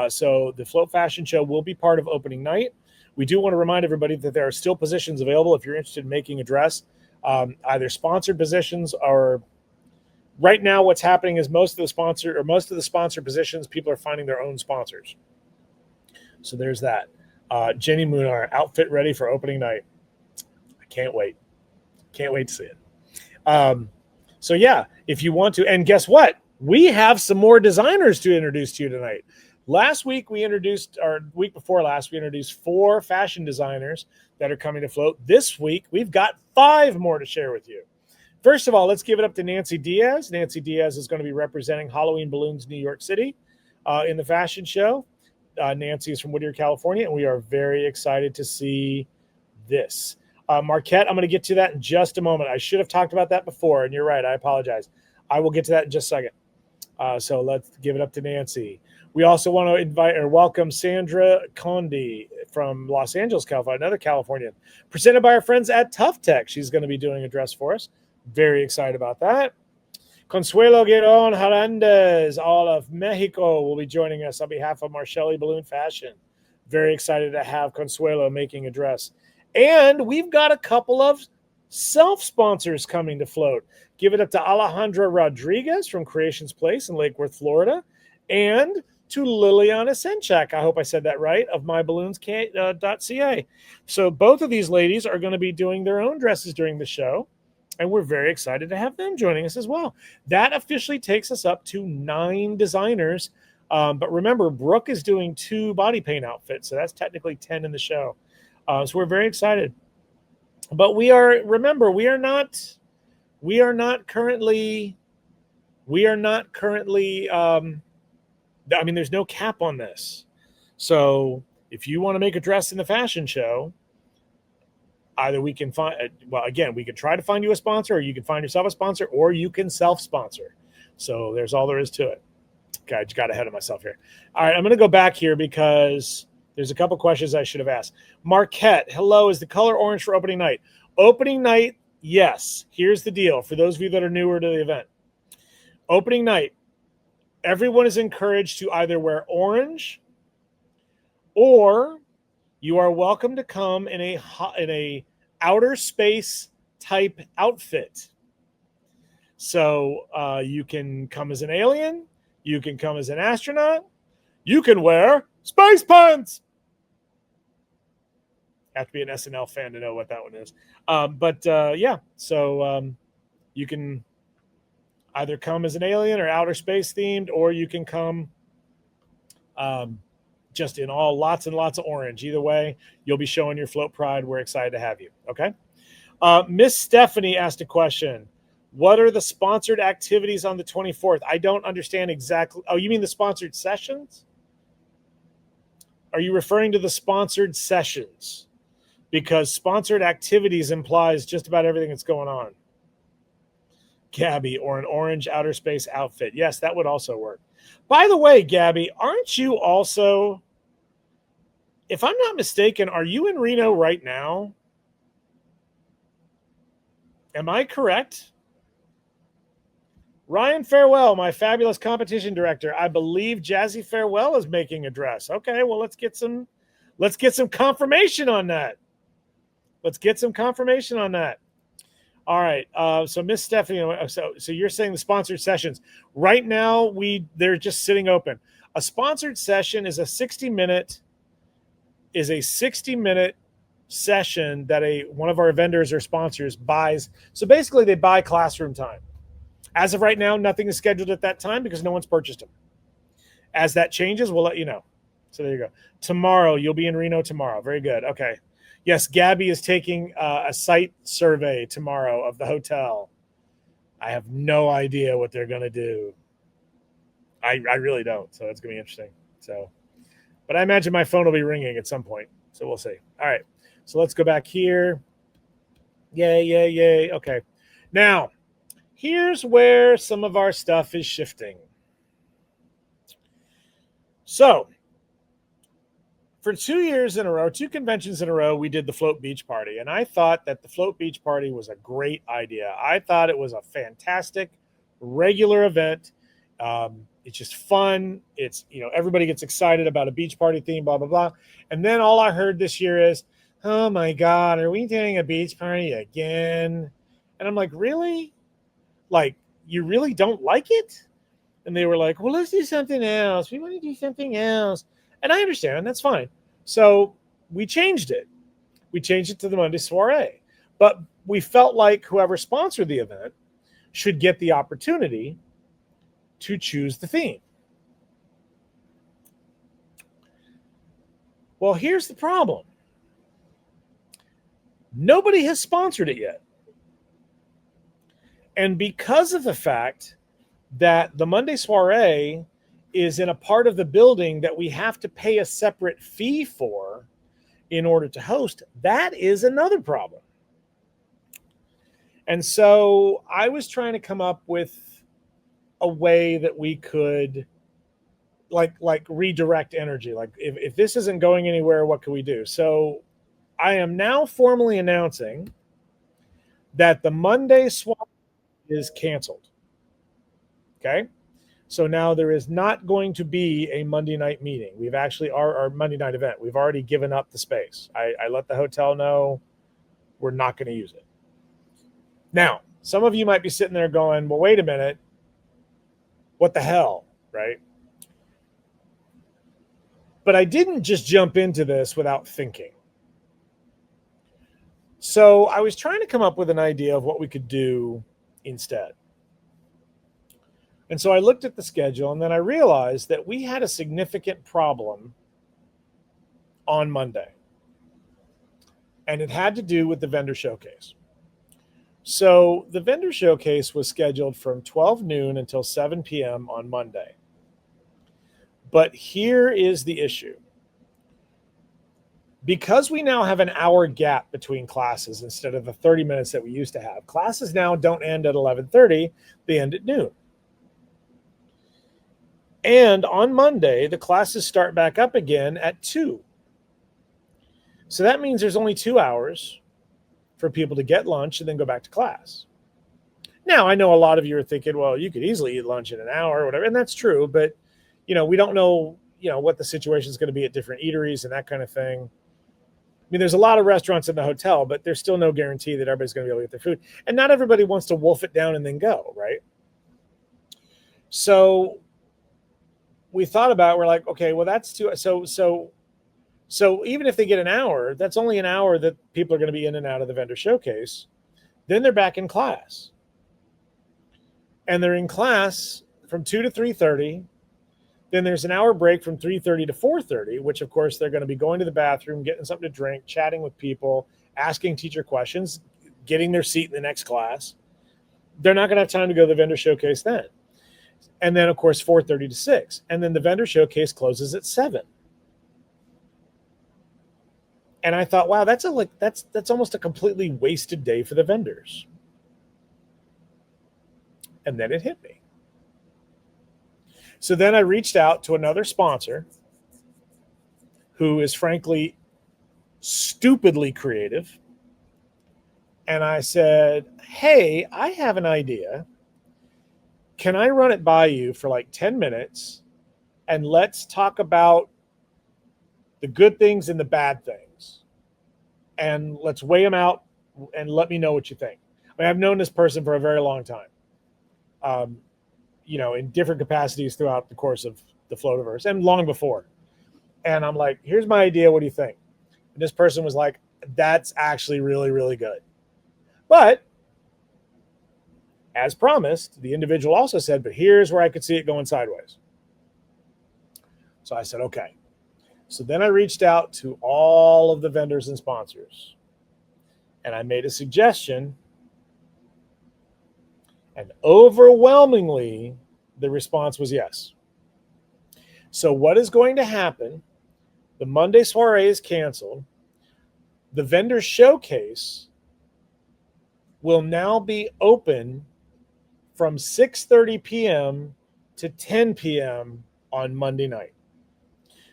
So the Float fashion show will be part of opening night. We do want to remind everybody that there are still positions available if you're interested in making a dress, either sponsored positions or right now what's happening is most of the sponsor positions, people are finding their own sponsors. So there's that. Jenny Munar, outfit ready for opening night. I can't wait. Can't wait to see it. So yeah, if you want to, and guess what? we have some more designers to introduce to you tonight. Last week we introduced, or week before last, we introduced 4 fashion designers that are coming to float. This week we've got 5 more to share with you. First of all, let's give it up to Nancy Diaz. Nancy Diaz is going to be representing Halloween Balloons New York City in the fashion show. Nancy is from Whittier, California, and we are very excited to see this. Marquette, I'm going to get to that in just a moment. I should have talked about that before, and you're right. I apologize. I will get to that in just a second. So let's give it up to Nancy. We also want to invite or welcome Sandra Condi from Los Angeles, California, another Californian, presented by our friends at Tough Tech. She's going to be doing a dress for us. Very excited about that. Consuelo Giron Hernandez, all of Mexico, will be joining us on behalf of Marcelli Balloon Fashion. Very excited to have Consuelo making a dress. And we've got a couple of self-sponsors coming to float. Give it up to Alejandra Rodriguez from Creations Place in Lake Worth, Florida, and to Liliana Senchak, I hope I said that right, of myballoons.ca. So both of these ladies are going to be doing their own dresses during the show, and we're very excited to have them joining us as well. That officially takes us up to 9 designers. But remember, Brooke is doing 2 body paint outfits, so that's technically 10 in the show. So we're very excited. But we are currently I mean, there's no cap on this. So if you want to make a dress in the fashion show, either we can find, well, again, we can try to find you a sponsor, or you can find yourself a sponsor, or you can self-sponsor. So there's all there is to it. Okay, I just got ahead of myself here. All right, I'm going to go back here because there's a couple questions I should have asked. Marquette, hello, is the color orange for opening night? Opening night, yes. Here's the deal for those of you that are newer to the event. Opening night, everyone is encouraged to either wear orange, or you are welcome to come in a outer space type outfit. So you can come as an alien, you can come as an astronaut, you can wear space pants. Have to be an SNL fan to know what that one is. Yeah, so you can either come as an alien or outer space themed, or you can come just in all lots and lots of orange. Either way, you'll be showing your float pride. We're excited to have you. Okay. Miss Stephanie asked a question. What are the sponsored activities on the 24th? I don't understand exactly. Oh, you mean the sponsored sessions? Are you referring to the sponsored sessions? Because sponsored activities implies just about everything that's going on. Gabby, or an orange outer space outfit. Yes, that would also work. By the way, Gabby, aren't you also, if I'm not mistaken, are you in Reno right now? Am I correct? Ryan Farewell, my fabulous competition director. I believe Jazzy Farewell is making a dress. Okay, well, let's get some confirmation on that. All right. So Miss Stephanie, so you're saying the sponsored sessions. Right now, they're just sitting open. A sponsored session is a 60-minute session that one of our vendors or sponsors buys. So basically, they buy classroom time. As of right now, nothing is scheduled at that time because no one's purchased them. As that changes, we'll let you know. So there you go. Tomorrow, you'll be in Reno tomorrow. Very good. Okay. Yes, Gabby is taking a site survey tomorrow of the hotel. I have no idea what they're going to do. I really don't. So it's going to be interesting. But I imagine my phone will be ringing at some point. So we'll see. All right. So let's go back here. Yay. Okay. Now, here's where some of our stuff is shifting. So, for 2 conventions in a row, we did the Float Beach Party. And I thought that the Float Beach Party was a great idea. I thought it was a fantastic regular event. It's just fun. It's, everybody gets excited about a beach party theme, blah, blah, blah. And then all I heard this year is, oh my God, are we doing a beach party again? And I'm like, really? Like, you really don't like it? And they were like, well, let's do something else. We want to do something else. And I understand. That's fine. So we changed it. We changed it to the Monday soiree. But we felt like whoever sponsored the event should get the opportunity to choose the theme. Well, here's the problem. Nobody has sponsored it yet. And because of the fact that the Monday soiree is in a part of the building that we have to pay a separate fee for in order to host, that is another problem. And so I was trying to come up with a way that we could like redirect energy. Like if this isn't going anywhere, what can we do? So I am now formally announcing that the Monday swap is canceled. Okay. So now there is not going to be a Monday night meeting. We've actually our Monday night event. We've already given up the space. I let the hotel know we're not going to use it. Now, some of you might be sitting there going, well, wait a minute. What the hell, right? But I didn't just jump into this without thinking. So I was trying to come up with an idea of what we could do instead. And so I looked at the schedule, and then I realized that we had a significant problem on Monday. And it had to do with the vendor showcase. So the vendor showcase was scheduled from 12 noon until 7 p.m. on Monday. But here is the issue. Because we now have an hour gap between classes instead of the 30 minutes that we used to have, classes now don't end at 11:30, they end at noon. And on Monday, the classes start back up again at 2. So that means there's only 2 hours for people to get lunch and then go back to class. Now, I know a lot of you are thinking, well, you could easily eat lunch in an hour or whatever, and that's true, but we don't know, what the situation is going to be at different eateries and that kind of thing. I mean, there's a lot of restaurants in the hotel, but there's still no guarantee that everybody's going to be able to get their food. And not everybody wants to wolf it down and then go, right? So we thought about, we're like, okay, well, that's too, so even if they get an hour, that's only an hour that people are going to be in and out of the vendor showcase. Then they're back in class. And they're in class from 2 to 3:30. Then there's an hour break from 3:30 to 4:30, which, of course, they're going to be going to the bathroom, getting something to drink, chatting with people, asking teacher questions, getting their seat in the next class. They're not going to have time to go to the vendor showcase then. And then, of course, 4:30 to 6. And then the vendor showcase closes at 7. And I thought, wow, that's almost a completely wasted day for the vendors. And then it hit me. So then I reached out to another sponsor who is frankly stupidly creative. And I said, hey, I have an idea. Can I run it by you for like 10 minutes? And let's talk about the good things and the bad things. And let's weigh them out and let me know what you think. I mean, I've known this person for a very long time. In different capacities throughout the course of the Floativerse and long before. And I'm like, here's my idea. What do you think? And this person was like, that's actually really, really good. But as promised, the individual also said, but here's where I could see it going sideways. So I said, okay. So then I reached out to all of the vendors and sponsors. And I made a suggestion. And overwhelmingly, the response was yes. So what is going to happen? The Monday soiree is canceled. The vendor showcase will now be open from 6:30 p.m. to 10 p.m. on Monday night.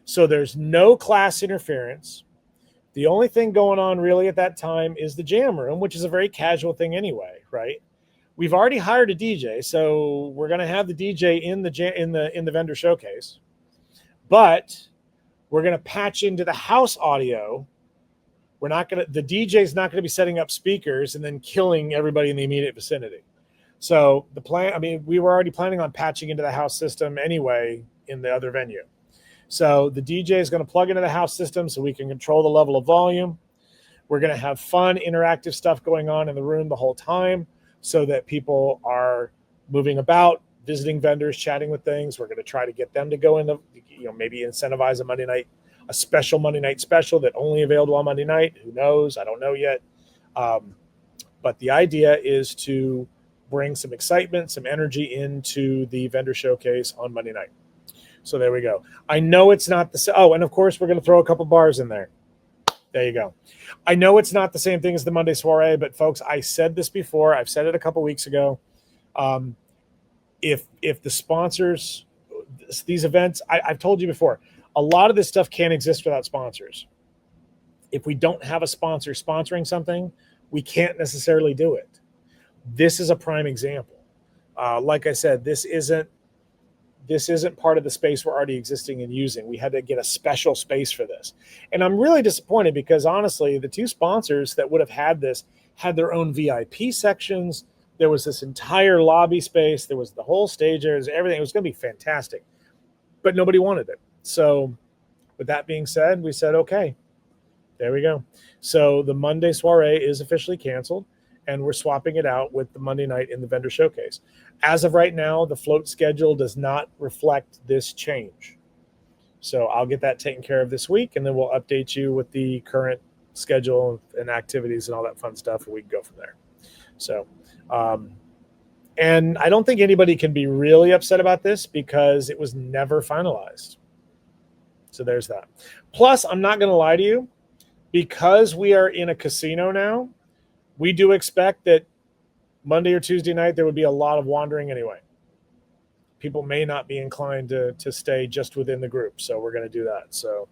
So there's no class interference. The only thing going on really at that time is the jam room, which is a very casual thing anyway, right? We've already hired a DJ, so we're going to have the DJ in the vendor showcase, but we're going to patch into the house audio. The DJ's not going to be setting up speakers and then killing everybody in the immediate vicinity. So we were already planning on patching into the house system anyway in the other venue. So the DJ is going to plug into the house system so we can control the level of volume. We're going to have fun, interactive stuff going on in the room the whole time, so that people are moving about. visiting vendors, chatting with things. We're going to try to get them to go in the, maybe incentivize a special Monday night special that only available on Monday night. Who knows? I don't know yet. But the idea is to bring some excitement, some energy into the vendor showcase on Monday night. So there we go. I know it's not the same. Oh, and of course, we're going to throw a couple bars in there. There you go. I know it's not the same thing as the Monday soiree, but folks, I said this before. I've said it a couple weeks ago. If the sponsors, these events, I've told you before, a lot of this stuff can't exist without sponsors. If we don't have a sponsor sponsoring something, we can't necessarily do it. This is a prime example. Like I said, this isn't part of the space we're already existing and using. We had to get a special space for this. And I'm really disappointed because honestly, the two sponsors that would have had this had their own VIP sections. There was this entire lobby space. There was the whole stage. There was everything. It was going to be fantastic, but nobody wanted it. So with that being said, we said, okay, there we go. So the Monday soiree is officially canceled, and we're swapping it out with the Monday night in the vendor showcase. As of right now, the float schedule does not reflect this change. So I'll get that taken care of this week, and then we'll update you with the current schedule and activities and all that fun stuff, and we can go from there. So, and I don't think anybody can be really upset about this because it was never finalized. So there's that. Plus, I'm not going to lie to you, because we are in a casino now, we do expect that Monday or Tuesday night, there would be a lot of wandering anyway. People may not be inclined to stay just within the group. So we're going to do that. So,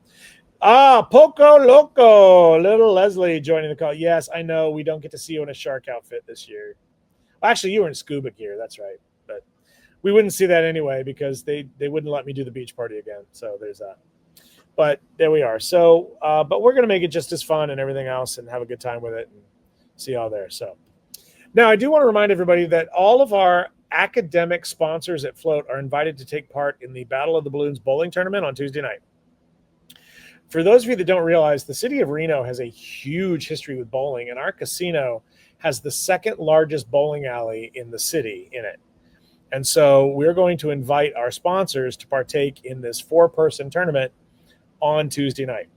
Poco Loco, little Leslie joining the call. Yes, I know we don't get to see you in a shark outfit this year. Well, actually, you were in scuba gear. That's right. But we wouldn't see that anyway because they wouldn't let me do the beach party again. So there's that. But there we are. So, but we're going to make it just as fun and everything else and have a good time with it and see y'all there. So now I do want to remind everybody that all of our academic sponsors at Float are invited to take part in the Battle of the Balloons bowling tournament on Tuesday night. For those of you that don't realize, the city of Reno has a huge history with bowling, and our casino has the second largest bowling alley in the city in it. And so we're going to invite our sponsors to partake in this 4-person tournament on Tuesday night.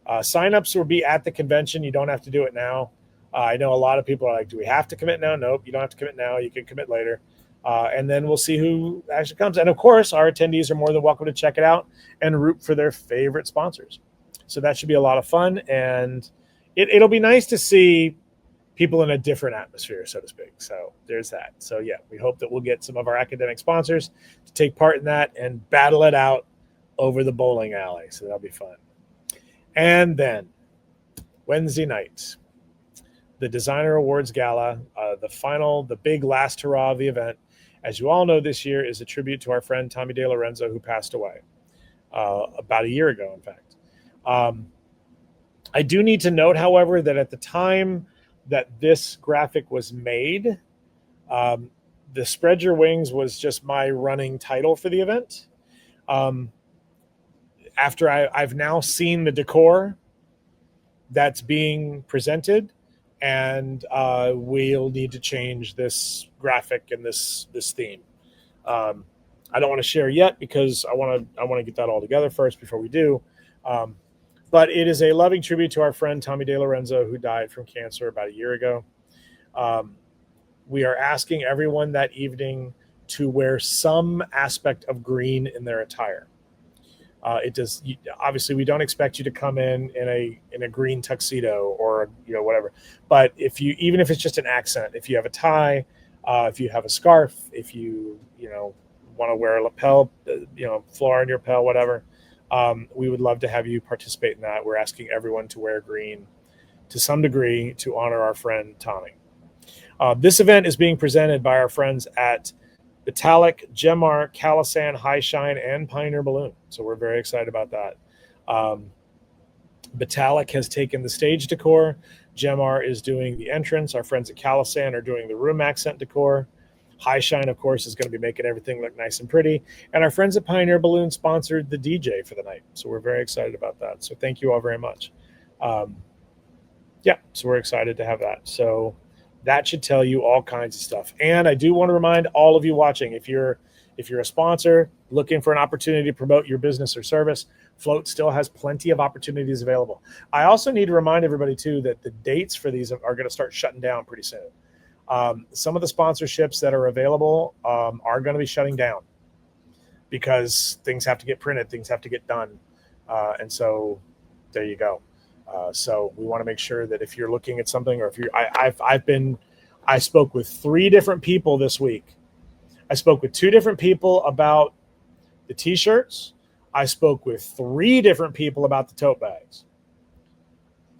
Signups will be at the convention. You don't have to do it now. I know a lot of people are like, do we have to commit now? Nope, you don't have to commit now. You can commit later. And then we'll see who actually comes. And of course, our attendees are more than welcome to check it out and root for their favorite sponsors. So that should be a lot of fun. And it'll be nice to see people in a different atmosphere, so to speak. So there's that. So yeah, we hope that we'll get some of our academic sponsors to take part in that and battle it out over the bowling alley. So that'll be fun. And then Wednesday night, the Designer Awards Gala, the big last hurrah of the event. As you all know, this year is a tribute to our friend Tommy De Lorenzo, who passed away about a year ago, in fact. I do need to note, however, that at the time that this graphic was made, the Spread Your Wings was just my running title for the event. After I've now seen the decor that's being presented, and we'll need to change this graphic and this theme. I don't want to share yet because I want to get that all together first before we do. But it is a loving tribute to our friend Tommy De Lorenzo, who died from cancer about a year ago. We are asking everyone that evening to wear some aspect of green in their attire. Obviously, we don't expect you to come in a green tuxedo or whatever. But even if it's just an accent, if you have a tie, if you have a scarf, if you want to wear a lapel, flower in your lapel, whatever, we would love to have you participate in that. We're asking everyone to wear green to some degree to honor our friend Tommy. This event is being presented by our friends at Metallic, Gemar, Calisan, High Shine, and Pioneer Balloon. So we're very excited about that. Metallic has taken the stage decor. Gemar is doing the entrance. Our friends at Calisan are doing the room accent decor. High Shine, of course, is going to be making everything look nice and pretty. And our friends at Pioneer Balloon sponsored the DJ for the night. So we're very excited about that. So thank you all very much. So we're excited to have that. So that should tell you all kinds of stuff. And I do want to remind all of you watching, if you're If you're a sponsor looking for an opportunity to promote your business or service, Float still has plenty of opportunities available. I also need to remind everybody, too, that the dates for these are going to start shutting down pretty soon. Some of the sponsorships that are available are going to be shutting down because things have to get printed, things have to get done. And so there you go. So we want to make sure that if you're looking at something, or if you're, I spoke with 3 different people this week. I spoke with 2 different people about the t-shirts. I spoke with 3 different people about the tote bags.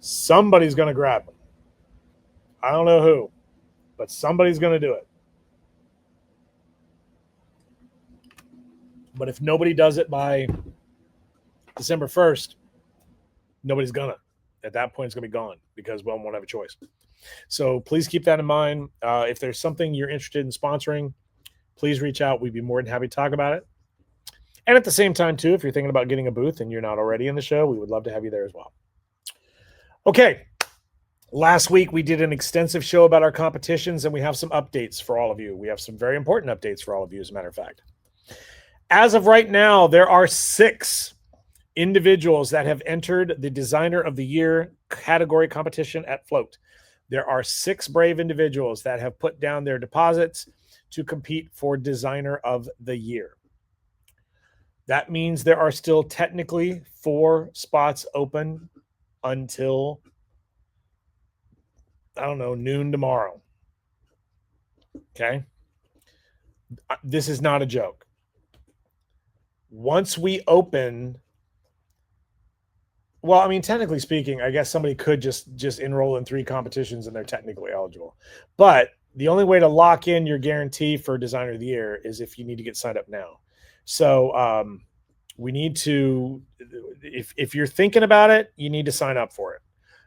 Somebody's going to grab them. I don't know who, but somebody's going to do it. But if nobody does it by December 1st, nobody's gonna. At that point, it's going to be gone because one won't have a choice. So please keep that in mind. If there's something you're interested in sponsoring, please reach out. We'd be more than happy to talk about it. And at the same time, too, if you're thinking about getting a booth and you're not already in the show, we would love to have you there as well. Okay. Last week, we did an extensive show about our competitions, and we have some updates for all of you. We have some very important updates for all of you, as a matter of fact. As of right now, there are 6 individuals that have entered the Designer of the Year category competition at Float. There are 6 brave individuals that have put down their deposits to compete for Designer of the Year. That means there are still technically 4 spots open until, I don't know, noon tomorrow. Okay? This is not a joke. Once we open, well, I mean, technically speaking, I guess somebody could just enroll in 3 competitions and they're technically eligible. But the only way to lock in your guarantee for Designer of the Year is if you need to get signed up now. So we need to, if you're thinking about it, you need to sign up for it.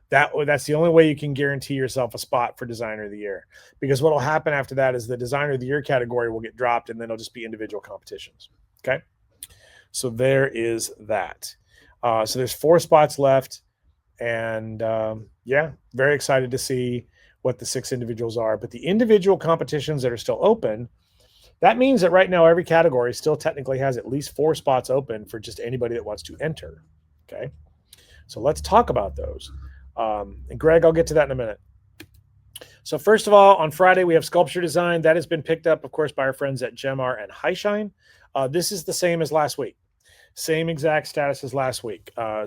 That's the only way you can guarantee yourself a spot for Designer of the Year. Because what will happen after that is the Designer of the Year category will get dropped, and then it'll just be individual competitions. Okay? So there is that. So there's 4 spots left. And yeah, very excited to see what the 6 individuals are. But the individual competitions that are still open, that means that right now every category still technically has at least 4 spots open for just anybody that wants to enter. Okay? So let's talk about those. And Greg, I'll get to that in a minute. So first of all, on Friday, we have sculpture design. That has been picked up, of course, by our friends at Gemar and Highshine. This is the same as last week. Same exact status as last week. Yeah,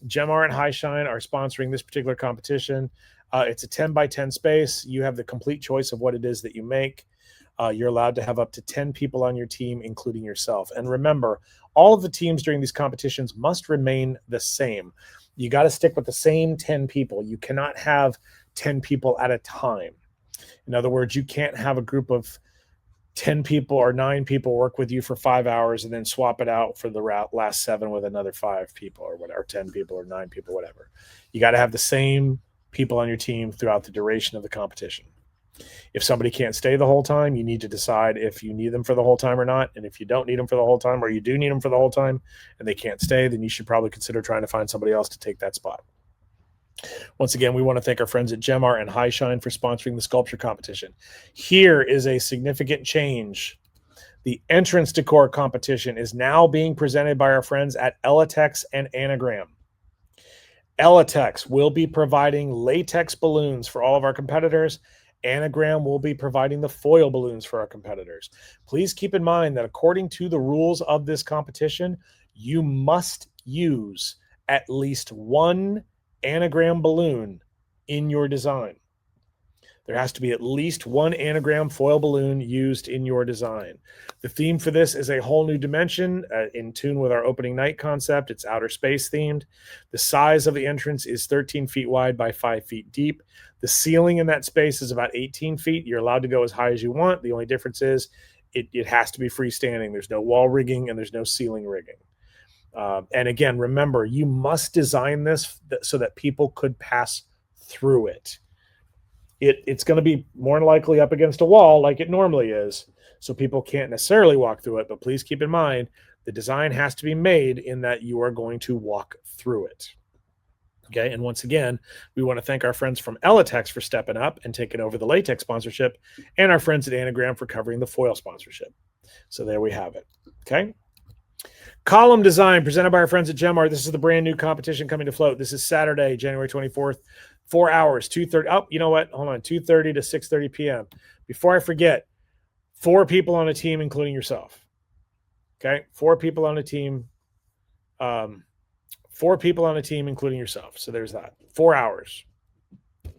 Gemar and Highshine are sponsoring this particular competition. It's a 10 by 10 space. You have the complete choice of what it is that you make. You're allowed to have up to 10 people on your team, including yourself. And remember, all of the teams during these competitions must remain the same. You got to stick with the same 10 people. You cannot have 10 people at a time. In other words, you can't have a group of 10 people or 9 people work with you for 5 hours and then swap it out for the last 7 with another 5 people or whatever, 10 people or 9 people, whatever. You got to have the same people on your team throughout the duration of the competition. If somebody can't stay the whole time, you need to decide if you need them for the whole time or not. And if you don't need them for the whole time, or you do need them for the whole time and they can't stay, then you should probably consider trying to find somebody else to take that spot. Once again, we want to thank our friends at Gemar and Highshine for sponsoring the sculpture competition. Here is a significant change. The entrance decor competition is now being presented by our friends at Elatex and Anagram. Elatex will be providing latex balloons for all of our competitors. Anagram will be providing the foil balloons for our competitors. Please keep in mind that according to the rules of this competition, you must use at least 1 anagram balloon in your design. There has to be at least 1 anagram foil balloon used in your design. The theme for this is a whole new dimension in tune with our opening night concept. It's outer space themed. The size of the entrance is 13 feet wide by 5 feet deep. The ceiling in that space is about 18 feet. You're allowed to go as high as you want. The only difference is it has to be freestanding. There's no wall rigging and there's no ceiling rigging. And again, remember, you must design this so that people could pass through it. It's going to be more than likely up against a wall like it normally is, so people can't necessarily walk through it. But please keep in mind, the design has to be made in that you are going to walk through it. Okay. And once again, we want to thank our friends from Elatex for stepping up and taking over the latex sponsorship, and our friends at Anagram for covering the foil sponsorship. So there we have it. Okay. Column design presented by our friends at Gemart. This is the brand new competition coming to float. This is Saturday, January 24th, 4 hours, 2:30. Oh, you know what? Hold on, 2:30 to 6:30 p.m. Before I forget, 4 people on a team, including yourself. Okay, 4 people on a team. 4 people on a team, including yourself. So there's that. 4 hours.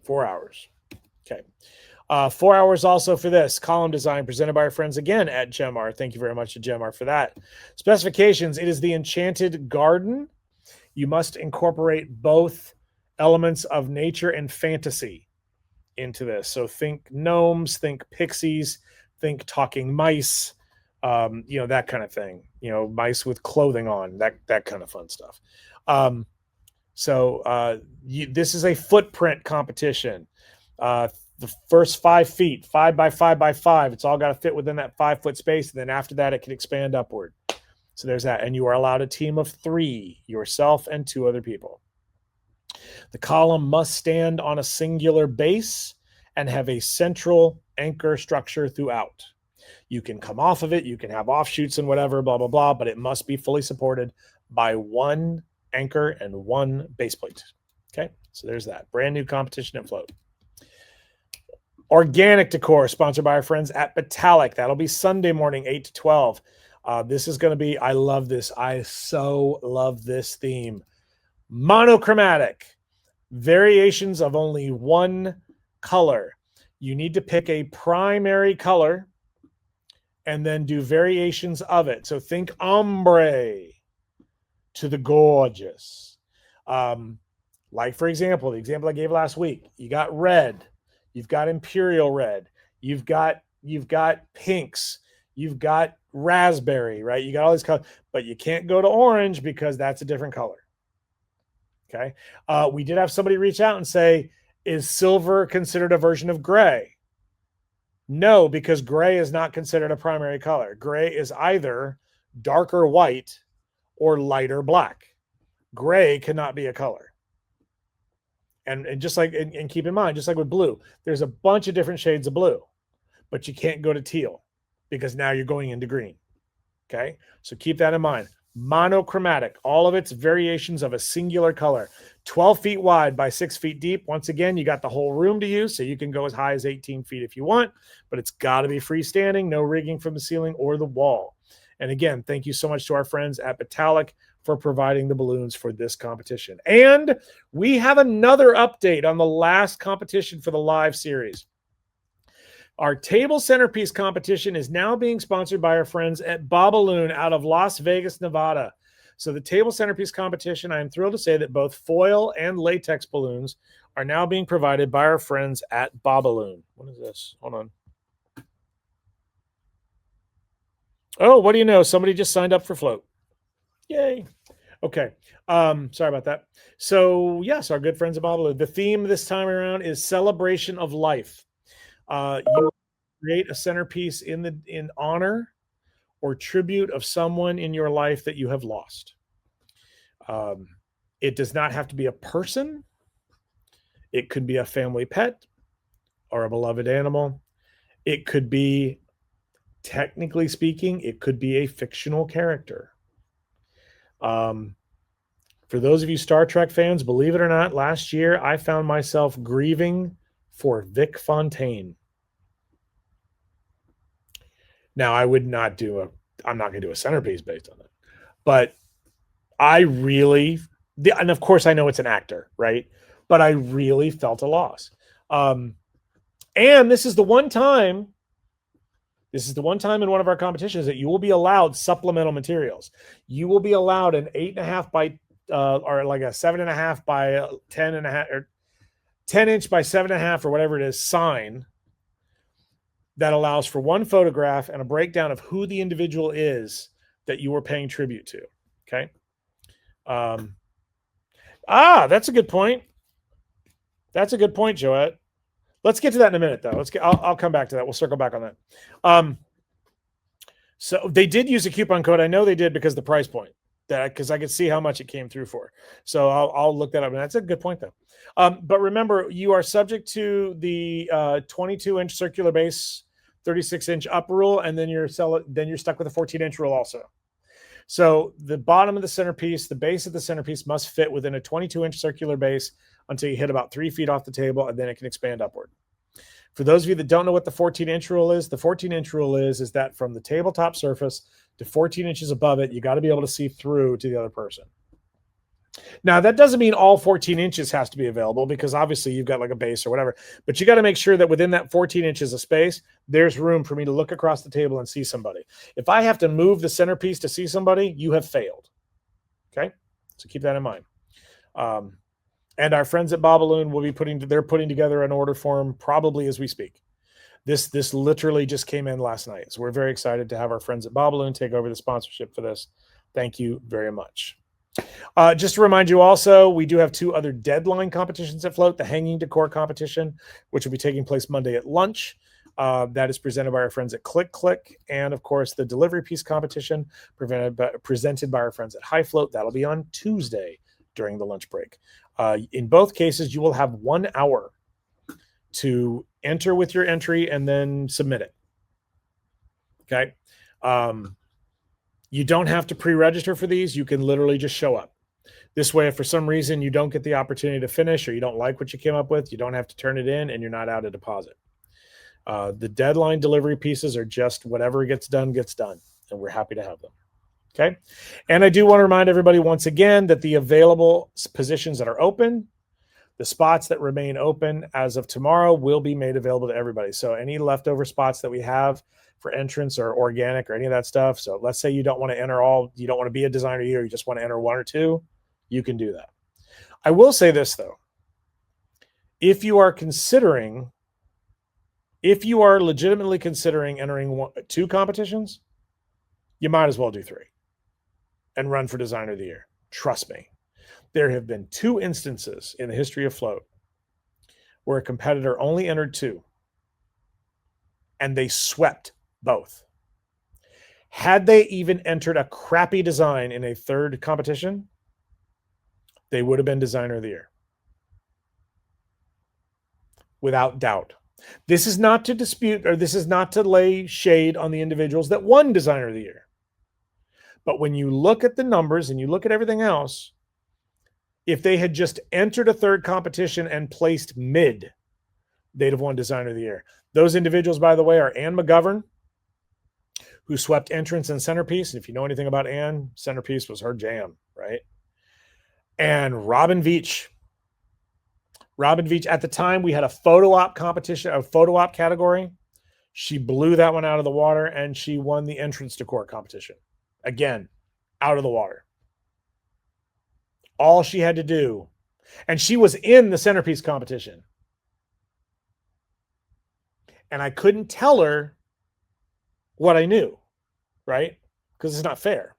4 hours. Okay. 4 hours also for this column design presented by our friends again at Gemart. Thank you very much to Gemart for that. Specifications: it is the Enchanted Garden. You must incorporate both elements of nature and fantasy into this. So think gnomes, think pixies, think talking mice, that kind of thing. Mice with clothing on, that kind of fun stuff. This is a footprint competition. The first 5 feet, 5 by 5 by 5, it's all got to fit within that 5-foot space. And then after that, it can expand upward. So there's that. And you are allowed a team of 3, yourself and 2 other people. The column must stand on a singular base and have a central anchor structure throughout. You can come off of it, you can have offshoots and whatever, blah, blah, blah, but it must be fully supported by 1 anchor and 1 base plate. Okay, so there's that. Brand new competition at float. Organic decor, sponsored by our friends at Metallic. That'll be Sunday morning, 8 to 12. This is going to be, I love this. I so love this theme. Monochromatic. Variations of only 1 color. You need to pick a primary color and then do variations of it. So think ombre to the gorgeous. Like, for example, the example I gave last week, you got red. You've got imperial red. You've got pinks. You've got raspberry, right? You got all these colors, but you can't go to orange because that's a different color. Okay. We did have somebody reach out and say, is silver considered a version of gray? No, because gray is not considered a primary color. Gray is either darker white or lighter black. Gray cannot be a color. And just like, and keep in mind, just like with blue, there's a bunch of different shades of blue, but you can't go to teal because now you're going into green. Okay. So keep that in mind. Monochromatic, all of its variations of a singular color, 12 feet wide by 6 feet deep. Once again, you got the whole room to use, so you can go as high as 18 feet if you want, but it's got to be freestanding, no rigging from the ceiling or the wall. And again, thank you so much to our friends at Metallic for providing the balloons for this competition. And we have another update on the last competition for the live series. Our table centerpiece competition is now being sponsored by our friends at Bobaloon out of Las Vegas, Nevada. So the table centerpiece competition, I am thrilled to say that both foil and latex balloons are now being provided by our friends at Bobaloon. What is this? Hold on. Oh, what do you know? Somebody just signed up for float. Yay. Okay. Sorry about that. So yes, our good friends at Bobaloon. The theme this time around is celebration of life. You create a centerpiece in honor or tribute of someone in your life that you have lost. It does not have to be a person. It could be a family pet or a beloved animal. It could be, technically speaking, it could be a fictional character. For those of you Star Trek fans, believe it or not, last year I found myself grieving for Vic Fontaine. Now, I'm not going to do a centerpiece based on it, but I really, and of course I know it's an actor, right? But I really felt a loss. And this is the one time in one of our competitions that you will be allowed supplemental materials. You will be allowed an 8.5 by, or like a 7.5 by 10.5 or 10 inch by 7.5 or whatever it is sign that allows for one photograph and a breakdown of who the individual is that you were paying tribute to. Okay. That's a good point. That's a good point, Joette. Let's get to that in a minute, though. I'll come back to that. We'll circle back on that. So they did use a coupon code. I know they did because of the price point. because I could see how much it came through for. So I'll look that up. And that's a good point, though. But remember, you are subject to the 22-inch circular base, 36-inch up rule, and then you're stuck with a 14-inch rule also. So the bottom of the centerpiece, the base of the centerpiece must fit within a 22-inch circular base until you hit about 3 feet off the table, and then it can expand upward. For those of you that don't know what the 14-inch rule is, the 14-inch rule is that from the tabletop surface to 14 inches above it, you got to be able to see through to the other person. Now, that doesn't mean all 14 inches has to be available, because obviously you've got like a base or whatever, but you got to make sure that within that 14 inches of space, there's room for me to look across the table and see somebody. If I have to move the centerpiece to see somebody, you have failed. Okay, so keep that in mind. And our friends at Bobaloon will be putting together an order form probably as we speak. This literally just came in last night. So we're very excited to have our friends at Bobaloon take over the sponsorship for this. Thank you very much. Just to remind you also, we do have 2 other deadline competitions at Float. The hanging decor competition, which will be taking place Monday at lunch. That is presented by our friends at Click Click. And of course, the delivery piece competition presented by our friends at High Float. That'll be on Tuesday during the lunch break. In both cases, you will have 1 hour to enter with your entry and then submit it. Okay. You don't have to pre-register for these. You can literally just show up. This way, if for some reason you don't get the opportunity to finish or you don't like what you came up with, you don't have to turn it in and you're not out a deposit. The deadline delivery pieces are just whatever gets done, and we're happy to have them. Okay. And I do want to remind everybody once again that the available positions that are open, the spots that remain open as of tomorrow, will be made available to everybody. So any leftover spots that we have for entrance or organic or any of that stuff. So let's say you don't want to enter you don't want to be a designer year, you just want to enter 1 or 2, you can do that. I will say this though. If you are legitimately considering entering 2 competitions, you might as well do 3 and run for designer of the year. Trust me. There have been 2 instances in the history of Float where a competitor only entered 2 and they swept both. Had they even entered a crappy design in a 3rd competition, they would have been designer of the year. Without doubt. This is not to dispute, or this is not to lay shade on the individuals that won designer of the year. But when you look at the numbers and you look at everything else, if they had just entered a 3rd competition and placed mid, they'd have won designer of the year. Those individuals, by the way, are Ann McGovern, who swept entrance and centerpiece. And if you know anything about Ann, centerpiece was her jam, right? And Robin Veach. Robin Veach, at the time, we had a photo op competition, a photo op category. She blew that one out of the water, and she won the entrance decor competition. Again, out of the water. All she had to do, and she was in the centerpiece competition. And I couldn't tell her what I knew, right? Because it's not fair.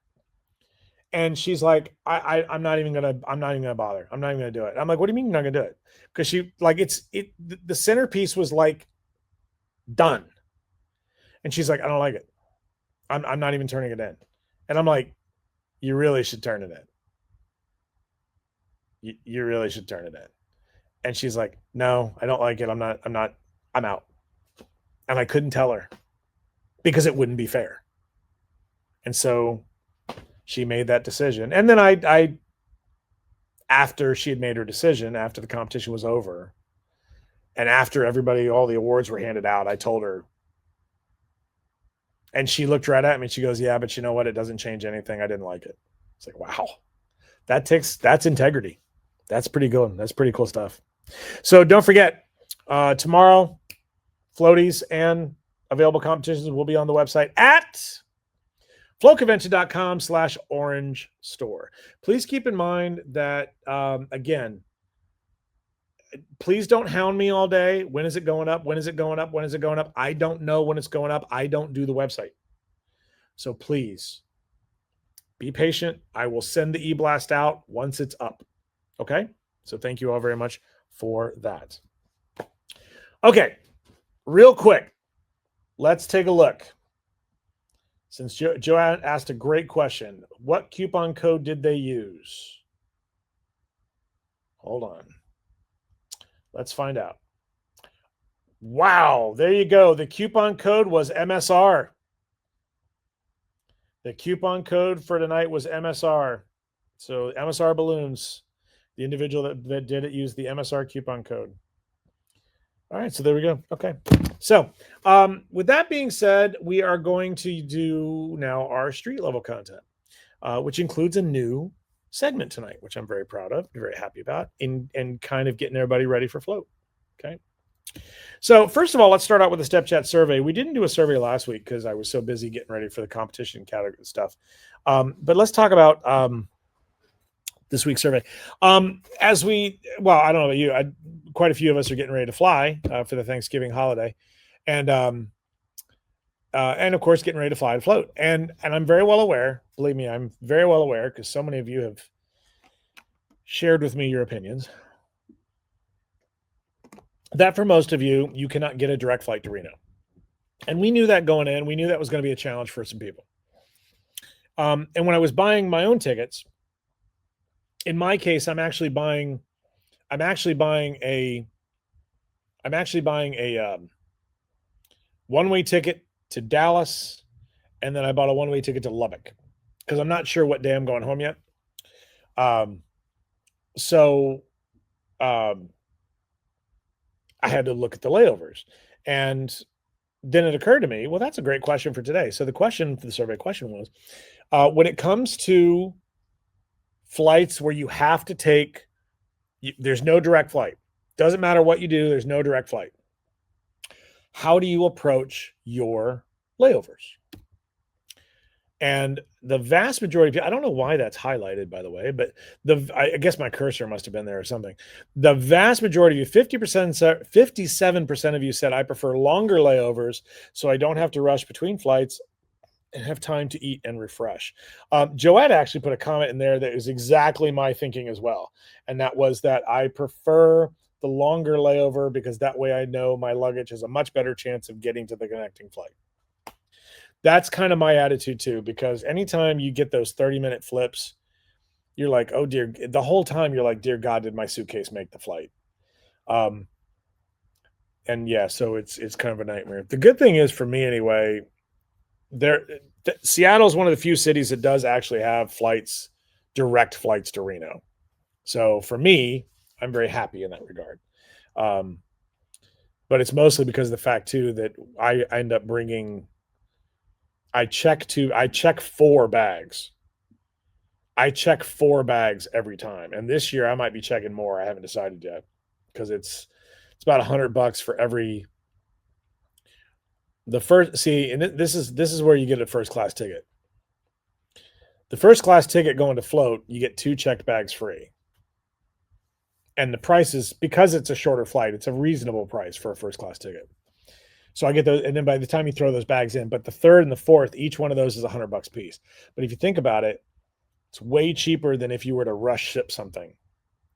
And she's like, I'm not even gonna bother. I'm not even gonna do it. I'm like, what do you mean you're not gonna do it? Because the centerpiece was like done. And she's like, I don't like it. I'm not even turning it in. And I'm like, you really should turn it in. You really should turn it in. And she's like, no, I don't like it. I'm out. And I couldn't tell her because it wouldn't be fair. And so she made that decision. And then I after she had made her decision, after the competition was over, and after all the awards were handed out, I told her, and she looked right at me. She goes, yeah, but you know what? It doesn't change anything. I didn't like it. It's like, wow, that's integrity. That's pretty good. That's pretty cool stuff. So don't forget, tomorrow, floaties and available competitions will be on the website at floatconvention.com/orange store. Please keep in mind that, again, please don't hound me all day. When is it going up? When is it going up? When is it going up? I don't know when it's going up. I don't do the website. So please be patient. I will send the e-blast out once it's up. Okay? So thank you all very much for that. Okay. Real quick. Let's take a look. Since Joanne asked a great question, what coupon code did they use? Hold on. Let's find out. Wow, there you go. The coupon code was MSR. The coupon code for tonight was MSR. So MSR Balloons, the individual that did it used the MSR coupon code. All right, so there we go. Okay. So with that being said, we are going to do now our street level content, which includes a new segment tonight, which I'm very proud of, very happy about, and kind of getting everybody ready for float. Okay. So first of all, let's start out with the Step Chat survey. We didn't do a survey last week because I was so busy getting ready for the competition category stuff. But let's talk about this week's survey. I don't know about you, quite a few of us are getting ready to fly for the Thanksgiving holiday, and of course getting ready to fly and float. And I'm very well aware, believe me, I'm very well aware because so many of you have shared with me your opinions, that for most of you, you cannot get a direct flight to Reno. And we knew that going in. We knew that was going to be a challenge for some people. And when I was buying my own tickets, in my case, I'm actually buying a one-way ticket to Dallas, and then I bought a one-way ticket to Lubbock because I'm not sure what day I'm going home yet. So I had to look at the layovers, and then it occurred to me, well, that's a great question for today. So the question for the survey question was, when it comes to flights where you have to take, there's no direct flight. Doesn't matter what you do, there's no direct flight. How do you approach your layovers? And the vast majority of you, I don't know why that's highlighted, by the way, but I guess my cursor must have been there or something. The vast majority of you, 57% of you said, I prefer longer layovers so I don't have to rush between flights and have time to eat and refresh. Joette actually put a comment in there that is exactly my thinking as well. And that was that I prefer the longer layover because that way I know my luggage has a much better chance of getting to the connecting flight. That's kind of my attitude too, because anytime you get those 30-minute flips, you're like, oh dear, the whole time you're like, dear God, did my suitcase make the flight? And yeah, so it's kind of a nightmare. The good thing is for me anyway, Seattle is one of the few cities that does actually have direct flights to Reno. So for me, I'm very happy in that regard. But it's mostly because of the fact too that I end up bringing. I check 4 bags. I check 4 bags every time, and this year I might be checking more. I haven't decided yet because it's about $100 for every. The first, see, and this is where you get a first class ticket. The first class ticket going to float, you get 2 checked bags free. And the price is, because it's a shorter flight, it's a reasonable price for a first class ticket. So I get those, and then by the time you throw those bags in, but the third and the fourth, each one of those is $100 a piece. But if you think about it, it's way cheaper than if you were to rush ship something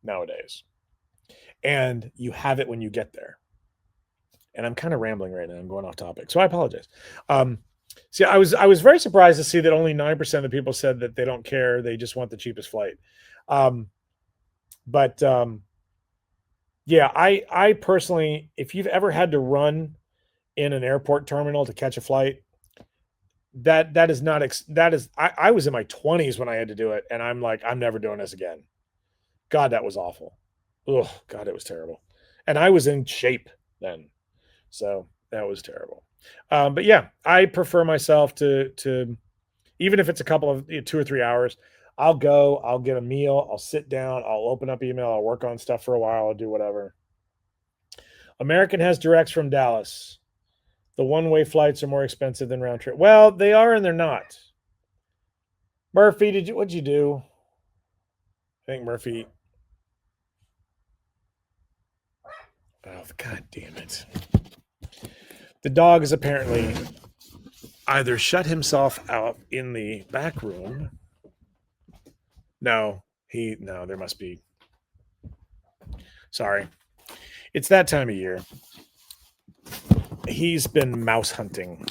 nowadays. And you have it when you get there. And I'm kind of rambling right now. I'm going off topic, so I apologize. See, I was very surprised to see that only 9% of the people said that they don't care. They just want the cheapest flight. Yeah, I personally, if you've ever had to run in an airport terminal to catch a flight, that is not, I was in my 20s when I had to do it. And I'm like, I'm never doing this again. God, that was awful. Oh God, it was terrible. And I was in shape then. So that was terrible. But yeah, I prefer myself to, even if it's a couple of 2 or 3 hours, I'll go, I'll get a meal, I'll sit down, I'll open up email, I'll work on stuff for a while, I'll do whatever. American has directs from Dallas. The one-way flights are more expensive than round trip. Well, they are and they're not. Murphy, what'd you do? I think Murphy. Oh, God damn it. The dog is apparently either shut himself out in the back room. No, there must be. Sorry. It's that time of year. He's been mouse hunting.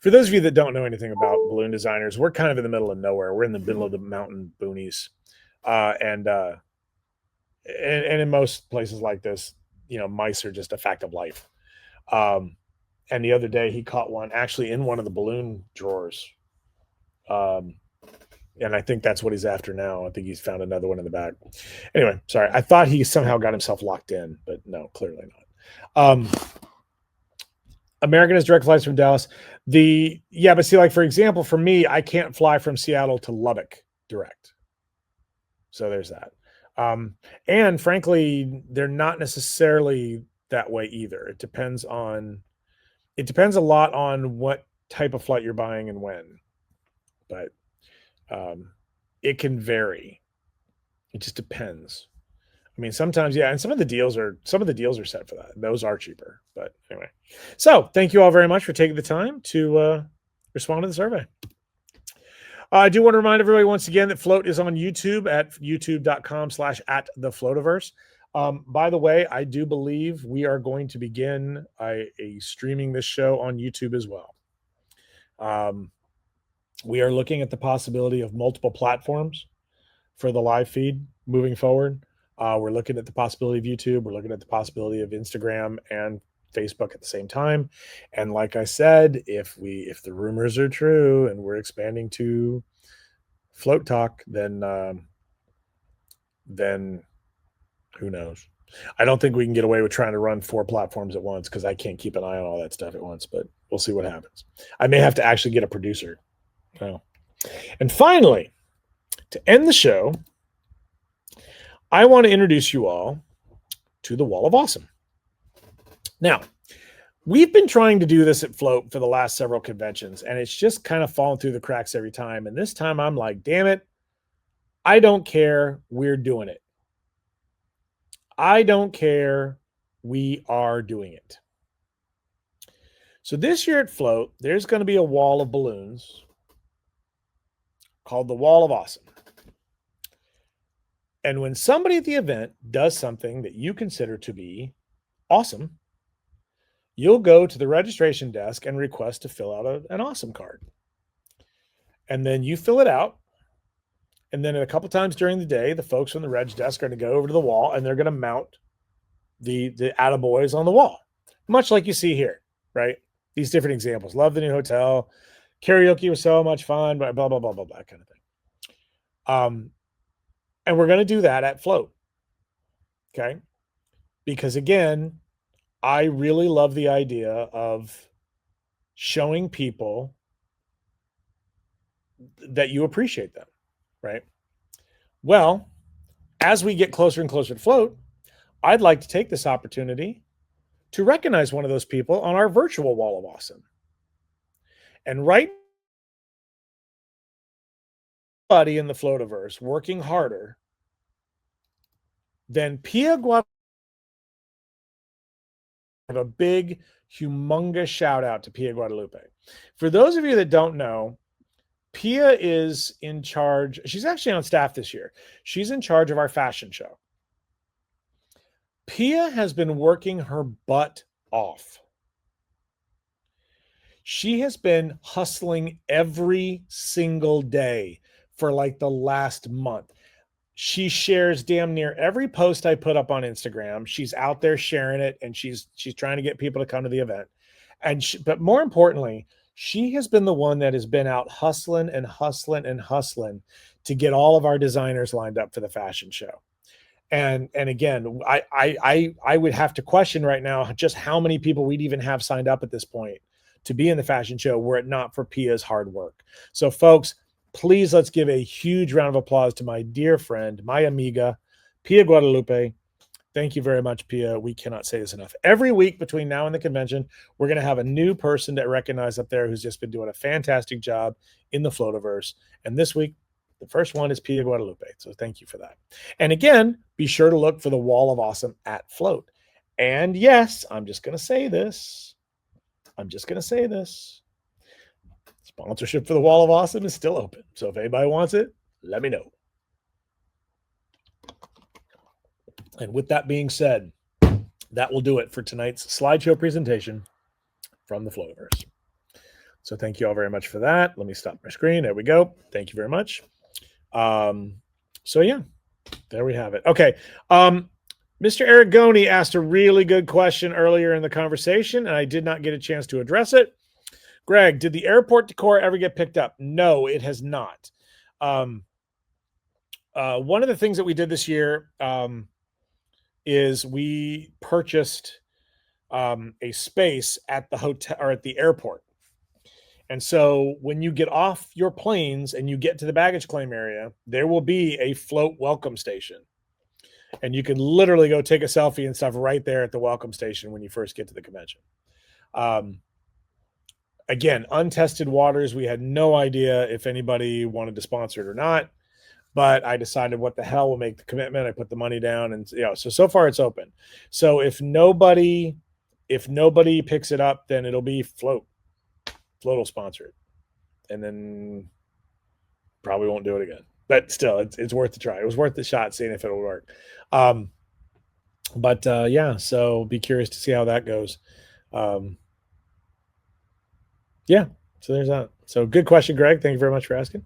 For those of you that don't know anything about balloon designers, we're kind of in the middle of nowhere. We're in the middle of the mountain boonies, and in most places like this, mice are just a fact of life. Um, and the other day, he caught one actually in one of the balloon drawers. Um, and I think that's what he's after now. I think he's found another one in the back. Anyway, sorry. I thought he somehow got himself locked in, but no, clearly not. American has direct flights from Dallas. But see, like for example, for me, I can't fly from Seattle to Lubbock direct. So there's that. And frankly, they're not necessarily that way either. It depends a lot on what type of flight you're buying and when. But it can vary. It just depends. I mean, sometimes, yeah, and some of the deals are set for that. Those are cheaper. But anyway. So thank you all very much for taking the time to respond to the survey. I do want to remind everybody once again that Float is on YouTube at youtube.com/@thefloativerse. By the way, I do believe we are going to begin a streaming this show on YouTube as well. We are looking at the possibility of multiple platforms for the live feed moving forward. We're looking at the possibility of YouTube. We're looking at the possibility of Instagram and Facebook at the same time. And like I said, if the rumors are true and we're expanding to Float Talk, then who knows? I don't think we can get away with trying to run 4 platforms at once because I can't keep an eye on all that stuff at once, but we'll see what happens. I may have to actually get a producer. Oh. And finally, to end the show, I want to introduce you all to the Wall of Awesome. Now, we've been trying to do this at Float for the last several conventions, and it's just kind of fallen through the cracks every time. And this time I'm like, damn it, I don't care. We're doing it. I don't care. We are doing it. So this year at Float, there's going to be a wall of balloons called the Wall of Awesome. And when somebody at the event does something that you consider to be awesome, you'll go to the registration desk and request to fill out an awesome card. And then you fill it out. And then a couple times during the day, the folks from the reg desk are going to go over to the wall and they're going to mount the attaboys on the wall, much like you see here, right? These different examples. Love the new hotel. Karaoke was so much fun, blah, blah, blah, blah, blah, kind of thing. And we're going to do that at Float. Okay. Because again, I really love the idea of showing people that you appreciate them, right? Well, as we get closer and closer to Float, I'd like to take this opportunity to recognize one of those people on our virtual Wall of Awesome. And right, everybody in the Floativerse working harder than Pia Guadalupe. Have a big, humongous shout out to Pia Guadalupe. For those of you that don't know, Pia is in charge. She's actually on staff this year. She's in charge of our fashion show. Pia has been working her butt off. She has been hustling every single day for like the last month. She shares damn near every post I put up on Instagram. She's out there sharing it, and she's trying to get people to come to the event. But more importantly, she has been the one that has been out hustling and hustling and hustling to get all of our designers lined up for the fashion show. And again, I would have to question right now just how many people we'd even have signed up at this point to be in the fashion show were it not for Pia's hard work. So folks, please let's give a huge round of applause to my dear friend, my amiga, Pia Guadalupe. Thank you very much, Pia. We cannot say this enough. Every week between now and the convention, we're going to have a new person to recognize up there who's just been doing a fantastic job in the Floativerse. And this week, the first one is Pia Guadalupe. So thank you for that. And again, be sure to look for the Wall of Awesome at Float. And yes, I'm just going to say this. Sponsorship for the Wall of Awesome is still open. So if anybody wants it, let me know. And with that being said, that will do it for tonight's slideshow presentation from the Floativerse. So thank you all very much for that. Let me stop my screen. There we go. Thank you very much. So yeah, there we have it. Okay. Mr. Aragoni asked a really good question earlier in the conversation, and I did not get a chance to address it. Greg, did the airport decor ever get picked up? No, it has not. One of the things that we did this year is we purchased a space at the hotel or at the airport. And so when you get off your planes and you get to the baggage claim area, there will be a float welcome station. And you can literally go take a selfie and stuff right there at the welcome station when you first get to the convention. Again, untested waters. We had no idea if anybody wanted to sponsor it or not, but I decided what the hell will make the commitment. I put the money down, and so far it's open. So if nobody picks it up, then it'll be float. Float will sponsor it, and then probably won't do it again. But still, it's worth the try. It was worth the shot, seeing if it'll work. Yeah, so be curious to see how that goes. Yeah, so there's that. So good question, Greg. Thank you very much for asking.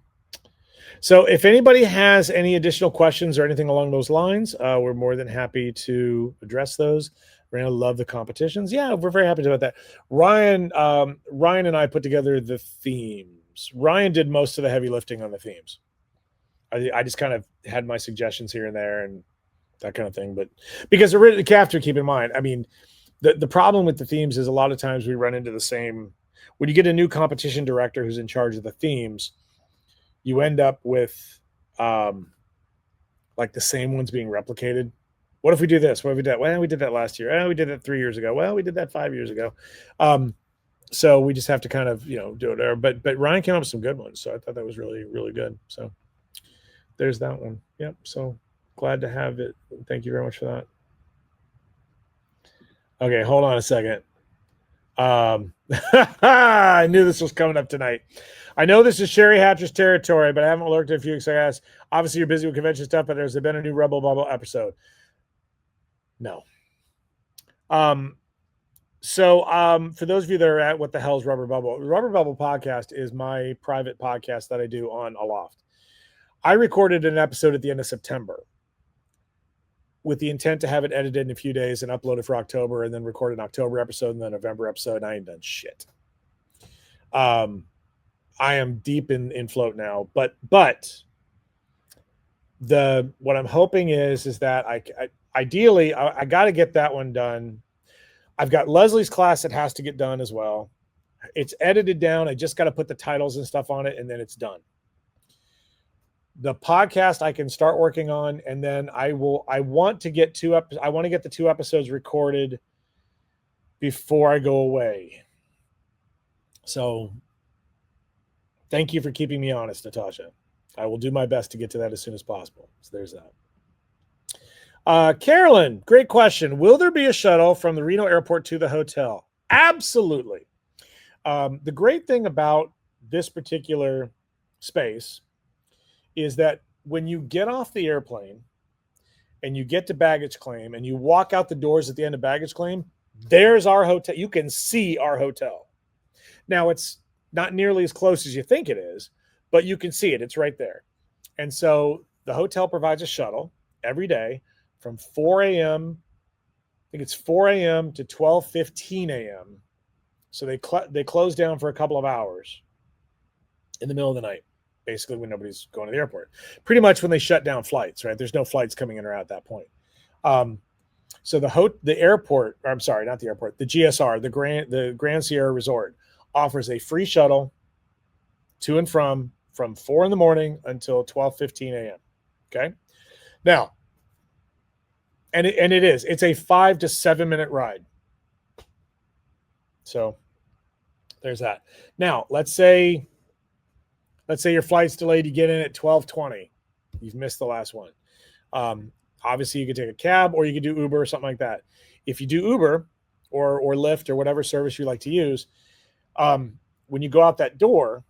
So if anybody has any additional questions or anything along those lines, we're more than happy to address those. We're going to love the competitions. Yeah, we're very happy about that. Ryan and I put together the themes. Ryan did most of the heavy lifting on the themes. I just kind of had my suggestions here and there and that kind of thing. But because you have to keep in mind, I mean, the problem with the themes is a lot of times we run into the same. When you get a new competition director who's in charge of the themes, you end up with like the same ones being replicated. What if we do this? What if we did that? Well, we did that last year. We did that 3 years ago. Well, we did that 5 years ago. So we just have to kind of, do it there. But Ryan came up with some good ones. So I thought that was really, really good. So there's that one. Yep. So glad to have it. Thank you very much for that. Okay, hold on a second. I knew this was coming up tonight. I know this is Sherry Hatcher's territory, but I haven't lurked in a few weeks. I guess obviously you're busy with convention stuff, but there's been a new Rebel Bubble episode. No. So for those of you that are at What the Hell's Rubber Bubble, the Rubber Bubble podcast is my private podcast that I do on Aloft. I recorded an episode at the end of September with the intent to have it edited in a few days and upload it for October, and then record an October episode and then a November episode. And I ain't done shit. I am deep in float now, but what I'm hoping is that I ideally I got to get that one done. I've got Leslie's class that has to get done as well. It's edited down. I just got to put the titles and stuff on it, and then it's done. The podcast I can start working on, and then I want to get the 2 episodes recorded before I go away. So thank you for keeping me honest, Natasha. I will do my best to get to that as soon as possible. So there's that. Carolyn, great question. Will there be a shuttle from the Reno airport to the hotel? Absolutely. The great thing about this particular space is that when you get off the airplane and you get to baggage claim and you walk out the doors at the end of baggage claim, there's our hotel. You can see our hotel. Now, it's not nearly as close as you think it is, but you can see it. It's right there. And so the hotel provides a shuttle every day from 4 a.m. I think it's 4 a.m. to 12:15 a.m. So they close down for a couple of hours in the middle of the night, basically when nobody's going to the airport. Pretty much when they shut down flights, right? There's no flights coming in or out at that point. So the airport, or I'm sorry, not the airport, the GSR, the Grand Sierra Resort, offers a free shuttle to and from 4 in the morning until 12:15 a.m. Okay. Now, it's a 5 to 7 minute ride. So there's that. Now, let's say your flight's delayed, you get in at 12:20. You've missed the last one. Obviously you could take a cab or you could do Uber or something like that. If you do Uber or Lyft or whatever service you like to use, when you go out that door,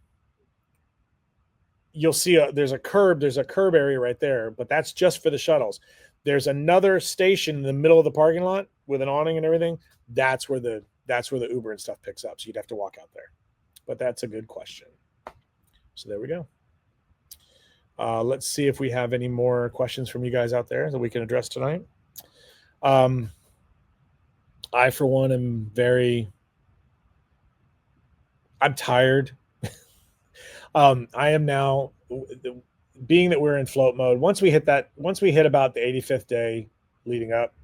you'll see there's a curb area right there, but that's just for the shuttles. There's another station in the middle of the parking lot with an awning and everything. That's where the Uber and stuff picks up. So you'd have to walk out there. but that's a good question. So there we go. Let's see if we have any more questions from you guys out there that we can address tonight. I, for one, I'm tired. I am now, being that we're in float mode. Once we hit about the 85th day leading up,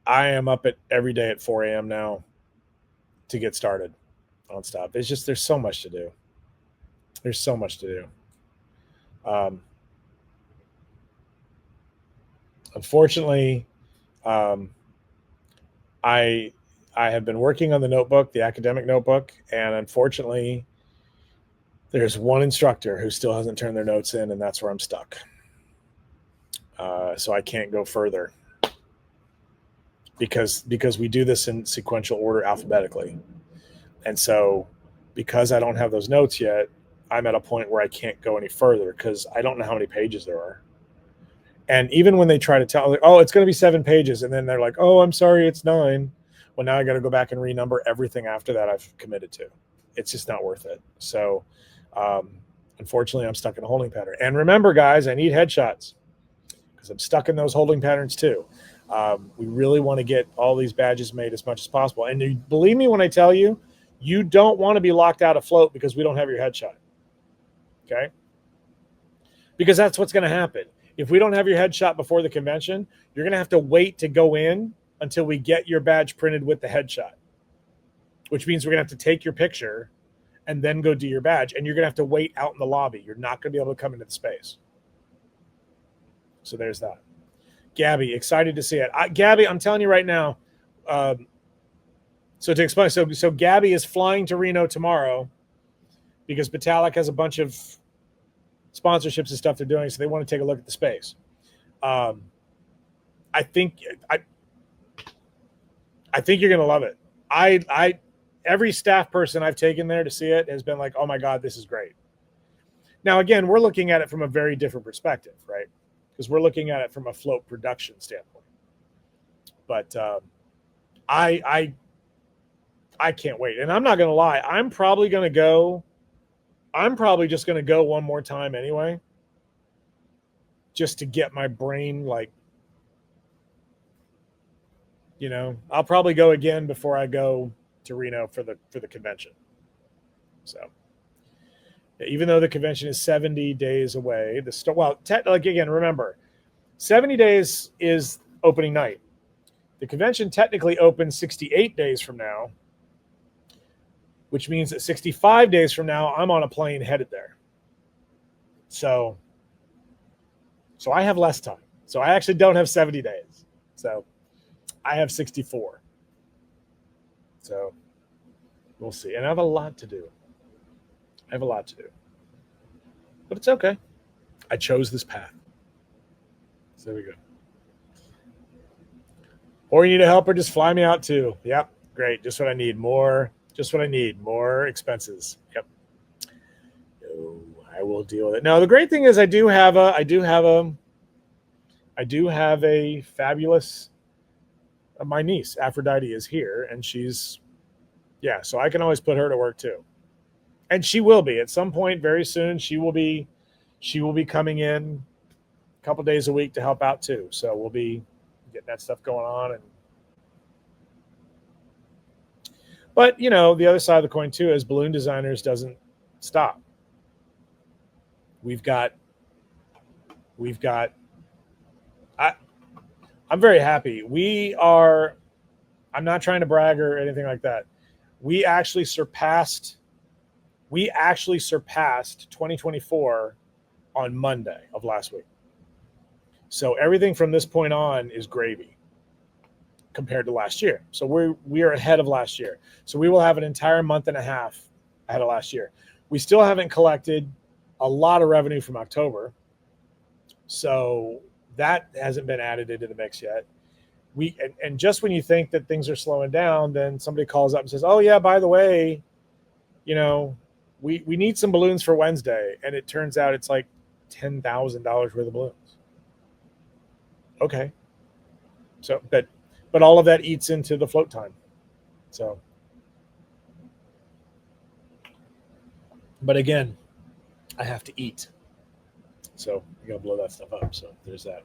I am up every day at 4 a.m. now to get started on stuff. It's just, there's so much to do. There's so much to do. Unfortunately, I have been working on the notebook, the academic notebook, and unfortunately, there's one instructor who still hasn't turned their notes in, and that's where I'm stuck. So I can't go further because we do this in sequential order alphabetically. And so because I don't have those notes yet, I'm at a point where I can't go any further because I don't know how many pages there are. And even when they try to tell, like, oh, it's going to be 7 pages, and then they're like, oh, I'm sorry, it's 9. Well, now I got to go back and renumber everything after that I've committed to. It's just not worth it. So unfortunately, I'm stuck in a holding pattern. And remember, guys, I need headshots because I'm stuck in those holding patterns too. We really want to get all these badges made as much as possible. And you believe me when I tell you, you don't want to be locked out of float because we don't have your headshot. Okay? Because that's what's going to happen. If we don't have your headshot before the convention, you're going to have to wait to go in until we get your badge printed with the headshot, which means we're going to have to take your picture and then go do your badge. And you're going to have to wait out in the lobby. You're not going to be able to come into the space. So there's that. Gabby, excited to see it. Gabby, I'm telling you right now. So to explain, so Gabby is flying to Reno tomorrow because Batalic has a bunch of sponsorships and stuff they're doing, so they want to take a look at the space. I think you're going to love it. Every staff person I've taken there to see it has been like, oh my God, this is great. Now, again, we're looking at it from a very different perspective, right? Because we're looking at it from a float production standpoint. But I can't wait. And I'm not going to lie. I'm probably just going to go one more time anyway, just to get my brain I'll probably go again before I go to Reno for the convention. So even though the convention is 70 days away, again, remember, 70 days is opening night. The convention technically opens 68 days from now, which means that 65 days from now, I'm on a plane headed there. So I have less time. So I actually don't have 70 days. So I have 64. So we'll see. And I have a lot to do. But it's okay. I chose this path. So there we go. Or you need a helper, just fly me out too. Yep, great. Just what I need. More expenses. Yep. Oh, I will deal with it. Now the great thing is I do have a fabulous my niece Aphrodite is here, and so I can always put her to work too. And she will be at some point very soon. She will be coming in a couple days a week to help out too. So we'll be getting that stuff going on. But the other side of the coin too is Balloon Designers doesn't stop. I'm very happy. I'm not trying to brag or anything like that. We actually surpassed 2024 on Monday of last week. So everything from this point on is gravy compared to last year. So we are ahead of last year. So we will have an entire month and a half ahead of last year. We still haven't collected a lot of revenue from October. So that hasn't been added into the mix yet. And just when you think that things are slowing down, then somebody calls up and says, oh yeah, by the way, we need some balloons for Wednesday. And it turns out it's like $10,000 worth of balloons. Okay. So, but all of that eats into the float time. So But again, I have to eat. So I got to blow that stuff up. So there's that.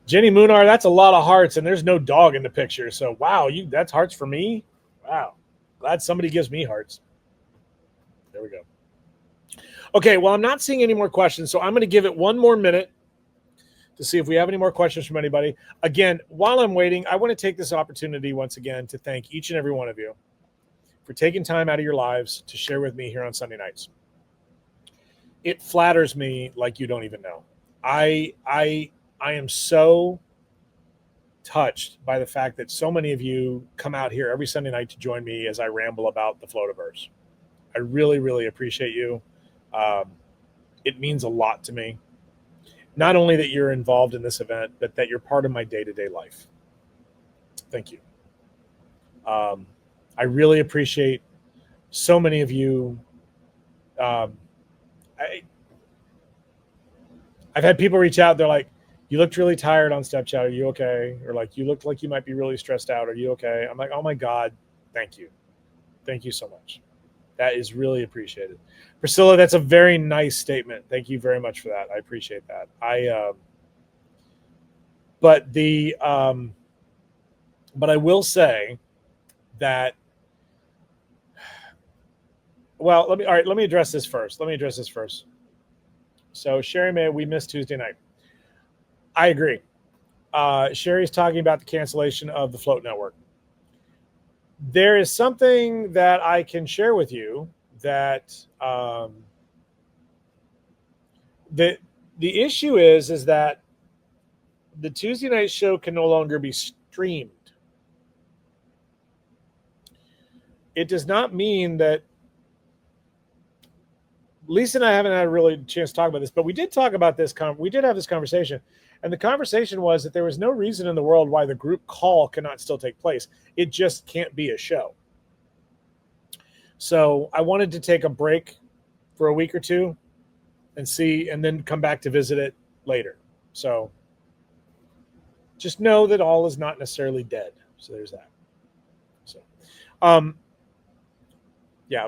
Jenny Moonar, that's a lot of hearts, and there's no dog in the picture. So wow, that's hearts for me. Wow, glad somebody gives me hearts. There we go. Okay, well, I'm not seeing any more questions, so I'm going to give it one more minute to see if we have any more questions from anybody. Again, while I'm waiting, I want to take this opportunity once again to thank each and every one of you for taking time out of your lives to share with me here on Sunday nights. It flatters me like you don't even know. I am so touched by the fact that so many of you come out here every Sunday night to join me as I ramble about the Floativerse. I really, really appreciate you. It means a lot to me. Not only that you're involved in this event, but that you're part of my day-to-day life. Thank you. I really appreciate so many of you. I've had people reach out. They're like, you looked really tired on Step Chat. Are you okay? Or like, you looked like you might be really stressed out. Are you okay? I'm like, oh my God, thank you. Thank you so much. That is really appreciated. Priscilla, that's a very nice statement. Thank you very much for that. I appreciate that. But I will say that, well, let me address this first. So Sherry May, we missed Tuesday night. I agree. Sherry's talking about the cancellation of the Float Network. There is something that I can share with you that the issue is that the Tuesday night show can no longer be streamed. It does not mean that Lisa and I haven't had a really chance to talk about this, but we did talk about this. We did have this conversation, and the conversation was that there was no reason in the world why the group call cannot still take place. It just can't be a show. So I wanted to take a break for a week or two and see, and then come back to visit it later. So just know that all is not necessarily dead. So there's that. So, yeah.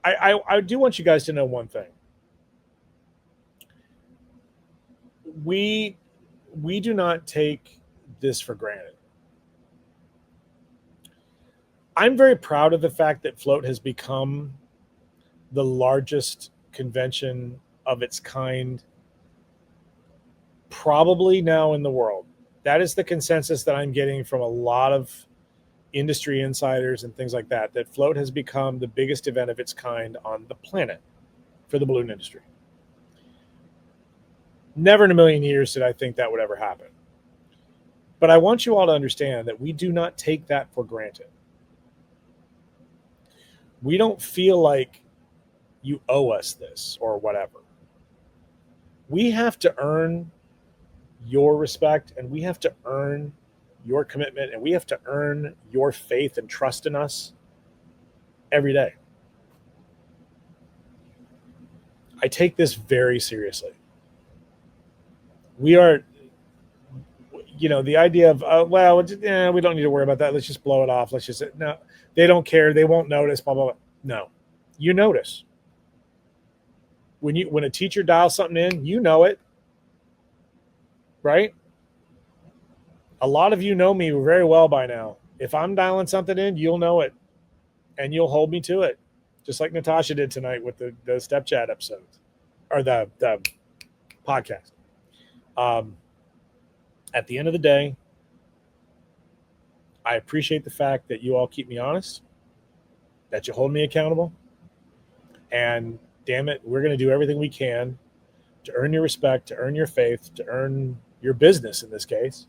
I do want you guys to know one thing. We do not take this for granted. I'm very proud of the fact that Float has become the largest convention of its kind probably now in the world. That is the consensus that I'm getting from a lot of industry insiders and things like that, that Float has become the biggest event of its kind on the planet for the balloon industry. Never in a million years did I think that would ever happen. But I want you all to understand that we do not take that for granted. We don't feel like you owe us this or whatever. We have to earn your respect, and we have to earn your commitment, and we have to earn your faith and trust in us every day. I take this very seriously. We are, the idea of, we don't need to worry about that. Let's just blow it off. Let's just, no, they don't care. They won't notice, blah, blah, blah. No, you notice. When a teacher dials something in, you know it, right? A lot of you know me very well by now. If I'm dialing something in, you'll know it, and you'll hold me to it, just like Natasha did tonight with the Step Chat episodes or the podcast. At the end of the day, I appreciate the fact that you all keep me honest, that you hold me accountable, and damn it, we're going to do everything we can to earn your respect, to earn your faith, to earn your business in this case,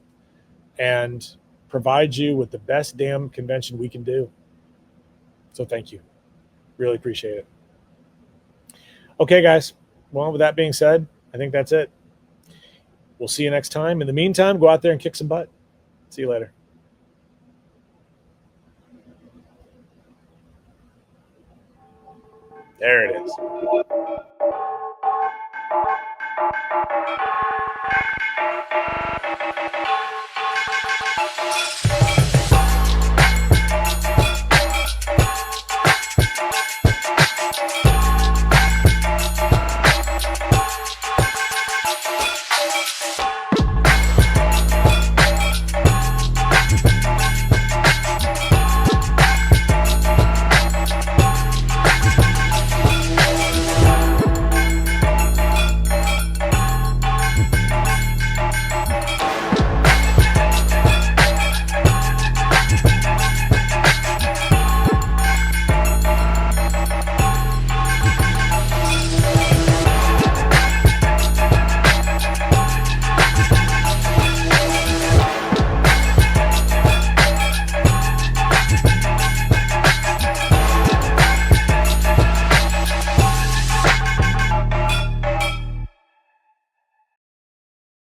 and provide you with the best damn convention we can do. So thank you. Really appreciate it. Okay, guys. Well, with that being said, I think that's it. We'll see you next time. In the meantime, go out there and kick some butt. See you later. There it is.